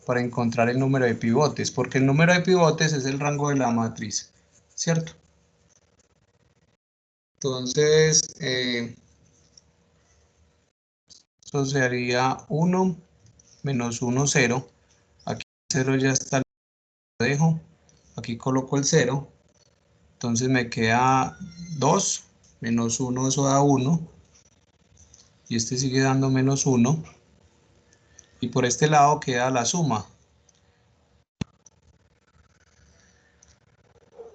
para encontrar el número de pivotes, porque el número de pivotes es el rango de la matriz, ¿cierto? Entonces, eso sería 1 menos 1, 0. Aquí el 0 ya está, lo dejo. Aquí coloco el 0. Entonces me queda 2 menos 1, eso da 1. Y este sigue dando menos 1. Y por este lado queda la suma.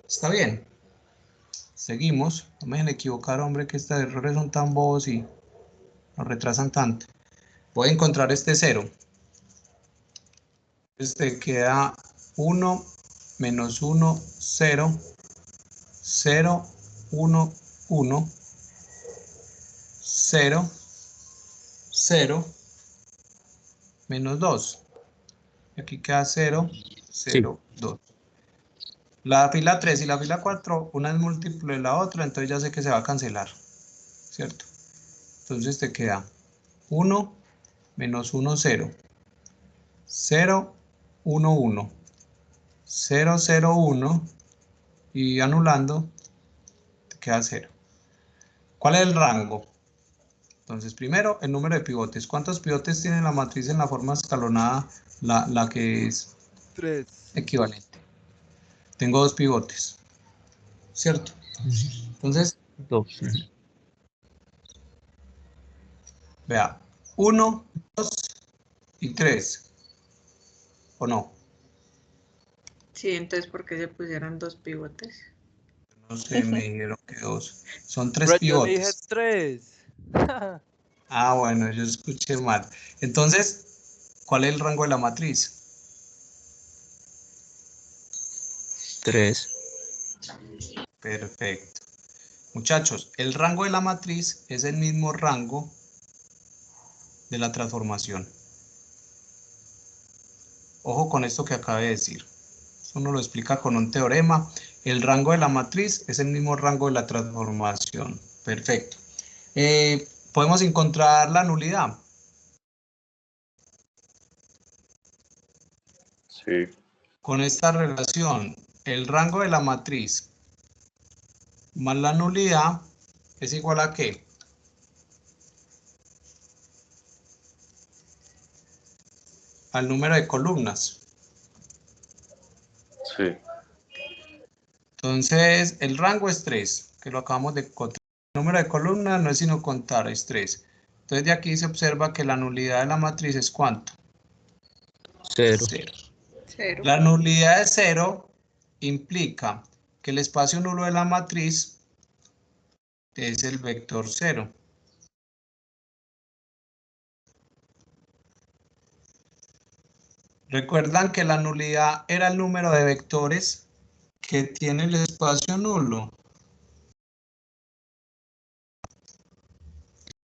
¿Está bien? Seguimos. No me dejen equivocar, hombre, que estos errores son tan bobos y nos retrasan tanto. Voy a encontrar este 0. Este queda 1 menos 1, 0, 0, 1, 1, 0, 0, menos 2. Aquí queda 0, 0, 2. La fila 3 y la fila 4, una es múltiplo de la otra, entonces ya sé que se va a cancelar, ¿cierto? Entonces te queda 1 menos 1, 0, 0, 1, 1, 0, 0, 1, y anulando, te queda 0. ¿Cuál es el rango? Entonces, primero, el número de pivotes. ¿Cuántos pivotes tiene la matriz en la forma escalonada, la que es 3. equivalente? Tengo 2 pivotes, ¿cierto? Entonces, 2. vea, 1, 2 y 3, ¿o no? Sí, entonces, ¿por qué se pusieron 2 pivotes? No sé, me dijeron que 2. Son 3 Pero yo dije pivotes. 3. Ah, bueno, yo escuché mal. Entonces, ¿cuál es el rango de la matriz? 3. Perfecto. Muchachos, el rango de la matriz es el mismo rango de la transformación. Ojo con esto que acabé de decir. Eso uno lo explica con un teorema. El rango de la matriz es el mismo rango de la transformación. Perfecto. Podemos encontrar la nulidad. Sí. Con esta relación, el rango de la matriz más la nulidad es igual a ¿qué? Al número de columnas. Sí. Entonces, el rango es 3, que lo acabamos de contar. El número de columnas no es sino contar, es 3. Entonces, de aquí se observa que la nulidad de la matriz es ¿cuánto? 0. 0. 0. La nulidad de 0 implica que el espacio nulo de la matriz es el vector 0. ¿Recuerdan que la nulidad era el número de vectores que tiene el espacio nulo?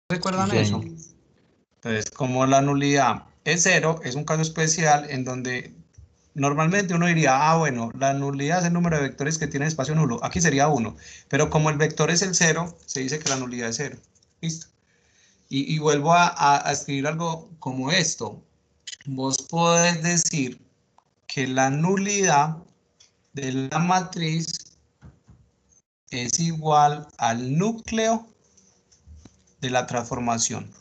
¿Recuerdan Sí, eso? Entonces, como la nulidad es 0, es un caso especial en donde normalmente uno diría, ah, bueno, la nulidad es el número de vectores que tiene espacio nulo. Aquí sería 1, pero como el vector es el 0, se dice que la nulidad es 0. ¿Listo? Y vuelvo a escribir algo como esto. Vos podés decir que la nulidad de la matriz es igual al núcleo de la transformación.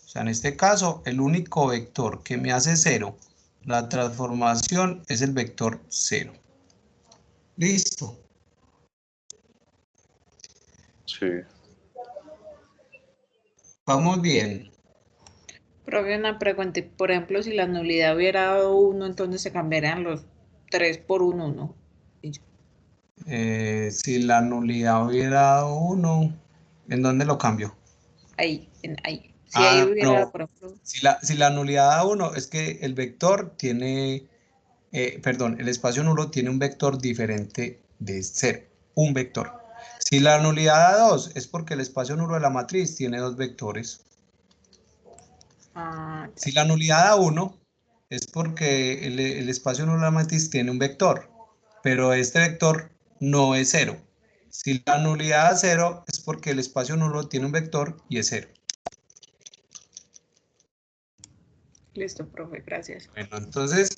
O sea, en este caso, el único vector que me hace 0, la transformación es el vector 0. Listo. Sí. Vamos bien. Profe, una pregunta. Por ejemplo, si la nulidad hubiera dado 1, entonces se cambiarían los 3 por un 1. Si la nulidad hubiera dado 1, ¿en dónde lo cambio? Ahí, ahí. Si ahí hubiera, No. por ejemplo, Si la nulidad da 1, es que el vector tiene, perdón, el espacio nulo tiene un vector diferente de 0, un vector. Si la nulidad da 2, es porque el espacio nulo de la matriz tiene 2 vectores. Si la nulidad da 1, es porque el espacio nulo de la matriz tiene un vector, pero este vector no es 0. Si la nulidad da 0, es porque el espacio nulo tiene un vector y es 0. listo, profe, gracias. Bueno, entonces,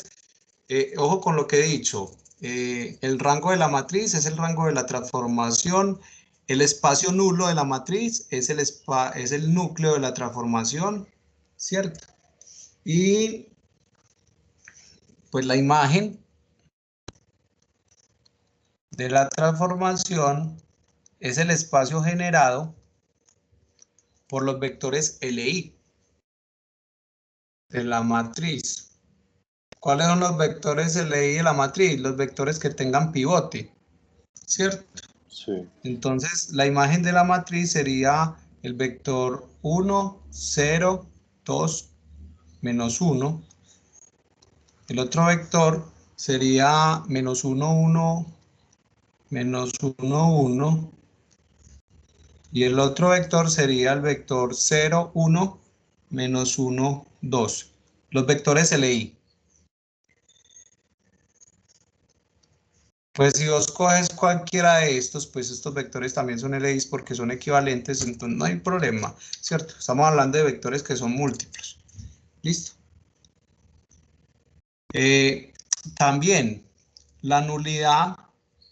ojo con lo que he dicho. El rango de la matriz es el rango de la transformación. El espacio nulo de la matriz es el núcleo de la transformación, ¿cierto? Y pues la imagen de la transformación es el espacio generado por los vectores LI de la matriz. ¿Cuáles son los vectores LI de la matriz? Los vectores que tengan pivote, ¿cierto? Sí. Entonces, la imagen de la matriz sería el vector 1, 0, 2, menos 1. El otro vector sería menos 1, 1, menos 1, 1. Y el otro vector sería el vector 0, 1, menos 1, 2. Los vectores LI. Pues si vos coges cualquiera de estos, pues estos vectores también son LIs porque son equivalentes, entonces no hay problema, ¿cierto? Estamos hablando de vectores que son múltiplos. ¿Listo? También la nulidad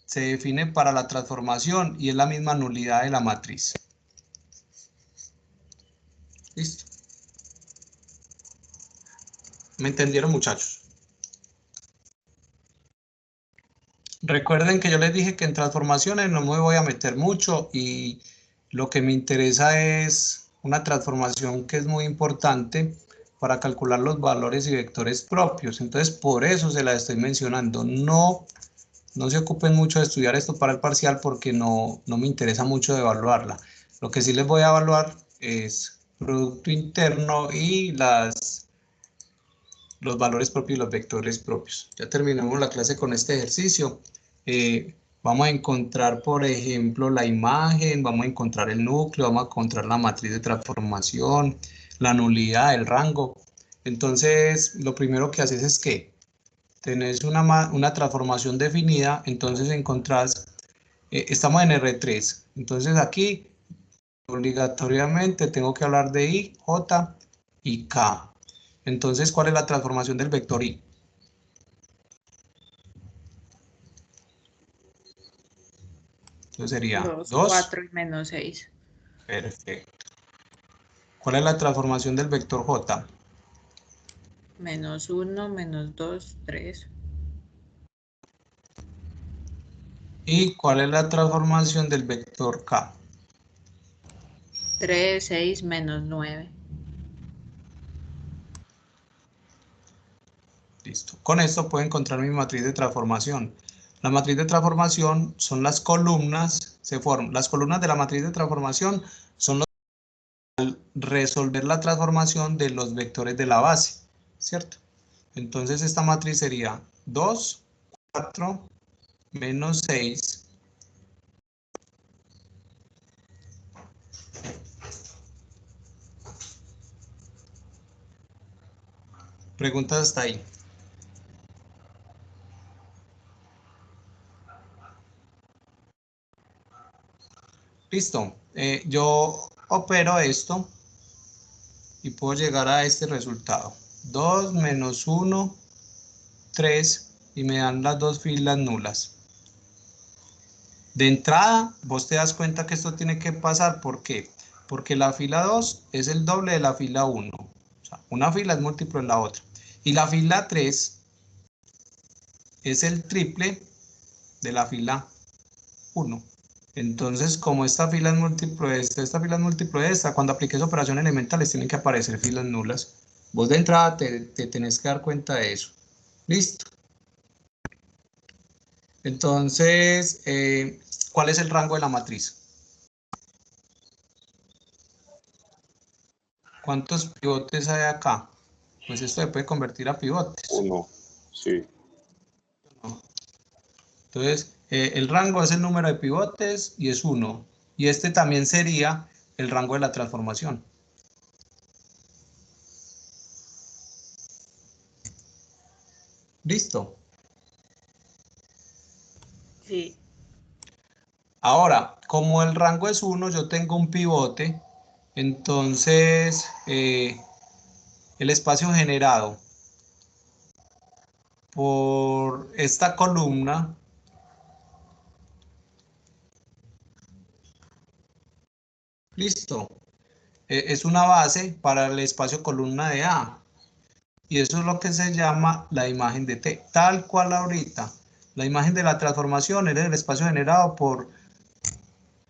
se define para la transformación y es la misma nulidad de la matriz. ¿Listo? ¿Me entendieron, muchachos? Recuerden que yo les dije que en transformaciones no me voy a meter mucho y lo que me interesa es una transformación que es muy importante para calcular los valores y vectores propios. Entonces, por eso se la estoy mencionando. No se ocupen mucho de estudiar esto para el parcial porque no me interesa mucho de evaluarla. Lo que sí les voy a evaluar es producto interno y los valores propios y los vectores propios. Ya terminamos la clase con este ejercicio. Vamos a encontrar, por ejemplo, la imagen, vamos a encontrar el núcleo, vamos a encontrar la matriz de transformación, la nulidad, el rango. Entonces, lo primero que haces es que tenés una transformación definida, entonces encontrás, estamos en R3, entonces aquí obligatoriamente tengo que hablar de I, J y K. Entonces, ¿cuál es la transformación del vector I? Entonces sería 2, 2. 4 y menos 6. Perfecto. ¿Cuál es la transformación del vector J? Menos 1, menos 2, 3. ¿Y cuál es la transformación del vector K? 3, 6, menos 9. Listo. Con esto puedo encontrar mi matriz de transformación. La matriz de transformación son las columnas, las columnas de la matriz de transformación son los al resolver la transformación de los vectores de la base, ¿cierto? Entonces esta matriz sería 2, 4, menos 6. Preguntas hasta ahí. Listo. Yo opero esto y puedo llegar a este resultado. 2 menos 1, 3 y me dan las dos filas nulas. De entrada, vos te das cuenta que esto tiene que pasar. ¿Por qué? Porque la fila 2 es el doble de la fila 1. O sea, una fila es múltiplo de la otra. Y la fila 3 es el triple de la fila 1. Entonces, como esta fila es múltiplo de esta fila es múltiplo de esta, cuando apliques operaciones elementales tienen que aparecer filas nulas. Vos de entrada te tenés que dar cuenta de eso. Listo. Entonces, ¿cuál es el rango de la matriz? ¿Cuántos pivotes hay acá? Pues esto se puede convertir a pivotes. 1, sí. Entonces, el rango es el número de pivotes y es 1. Y este también sería el rango de la transformación. ¿Listo? Sí. Ahora, como el rango es 1, yo tengo un pivote, entonces el espacio generado por esta columna listo, es una base para el espacio columna de A. Y eso es lo que se llama la imagen de T, tal cual ahorita. La imagen de la transformación es el espacio generado por,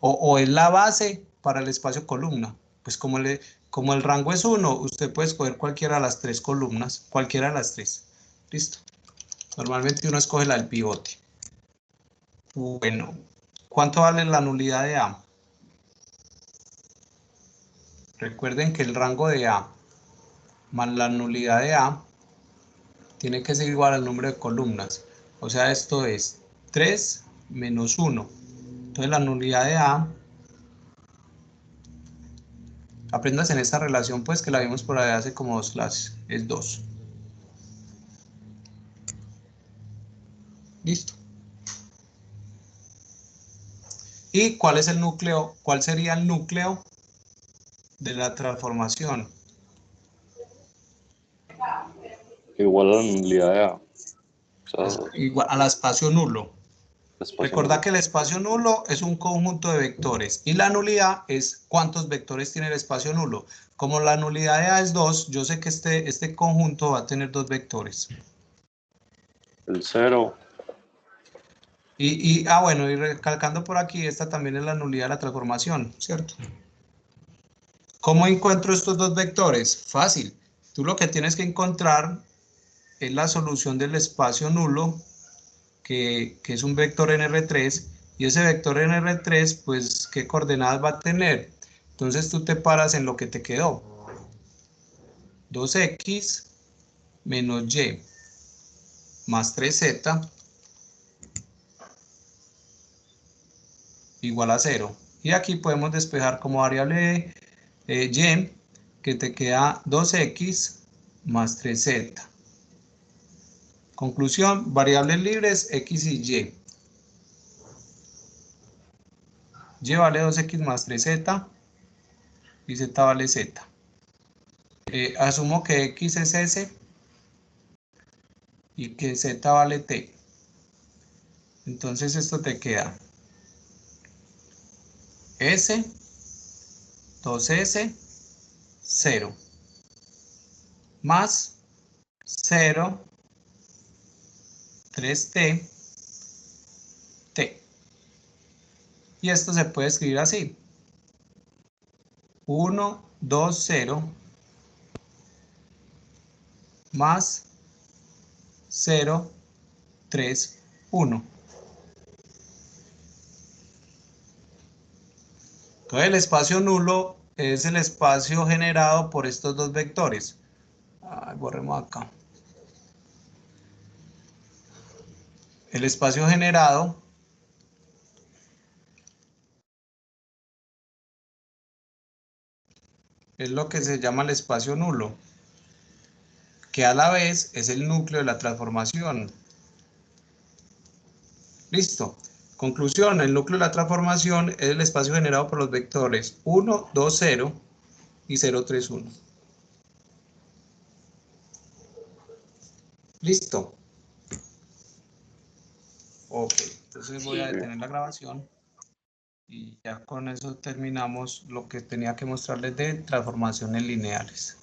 o es la base para el espacio columna. Pues como el rango es 1, usted puede escoger cualquiera de las tres columnas, cualquiera de las tres. Listo. Normalmente uno escoge la del pivote. Bueno, ¿Cuánto vale la nulidad de A? Recuerden que el rango de A más la nulidad de A tiene que ser igual al número de columnas. O sea, esto es 3 menos 1. Entonces la nulidad de A, aprendas en esta relación pues que la vimos por ahí hace como 2 clases, es 2. Listo. ¿Y cuál es el núcleo? ¿Cuál sería el núcleo de la transformación? Igual a la nulidad de A. O sea, Igual al espacio nulo. espacio Recordá nulo. que el espacio nulo es un conjunto de vectores y la nulidad es cuántos vectores tiene el espacio nulo. Como la nulidad de A es 2, yo sé que este conjunto va a tener 2 vectores. El 0. Bueno, y recalcando por aquí, esta también es la nulidad de la transformación, ¿cierto? ¿Cómo encuentro estos 2 vectores? Fácil. Tú lo que tienes que encontrar es la solución del espacio nulo, que es un vector en R3, y ese vector en R3, pues, ¿qué coordenadas va a tener? Entonces tú te paras en lo que te quedó. 2x menos y más 3z igual a 0. Y aquí podemos despejar como variable y, que te queda 2x más 3z. Conclusión, variables libres, x y y. Y vale 2x más 3z y z vale z. Asumo que x es s y que z vale t. Entonces esto te queda s, 2s, 0, más 0, 3t, t. Y esto se puede escribir así. 1, 2, 0, más 0, 3, 1. Entonces el espacio nulo es el espacio generado por estos 2 vectores. Borremos acá. El espacio generado es lo que se llama el espacio nulo, que a la vez es el núcleo de la transformación. Listo. Conclusión, el núcleo de la transformación es el espacio generado por los vectores 1, 2, 0 y 0, 3, 1. Listo. Ok, entonces voy a detener la grabación y ya con eso terminamos lo que tenía que mostrarles de transformaciones lineales.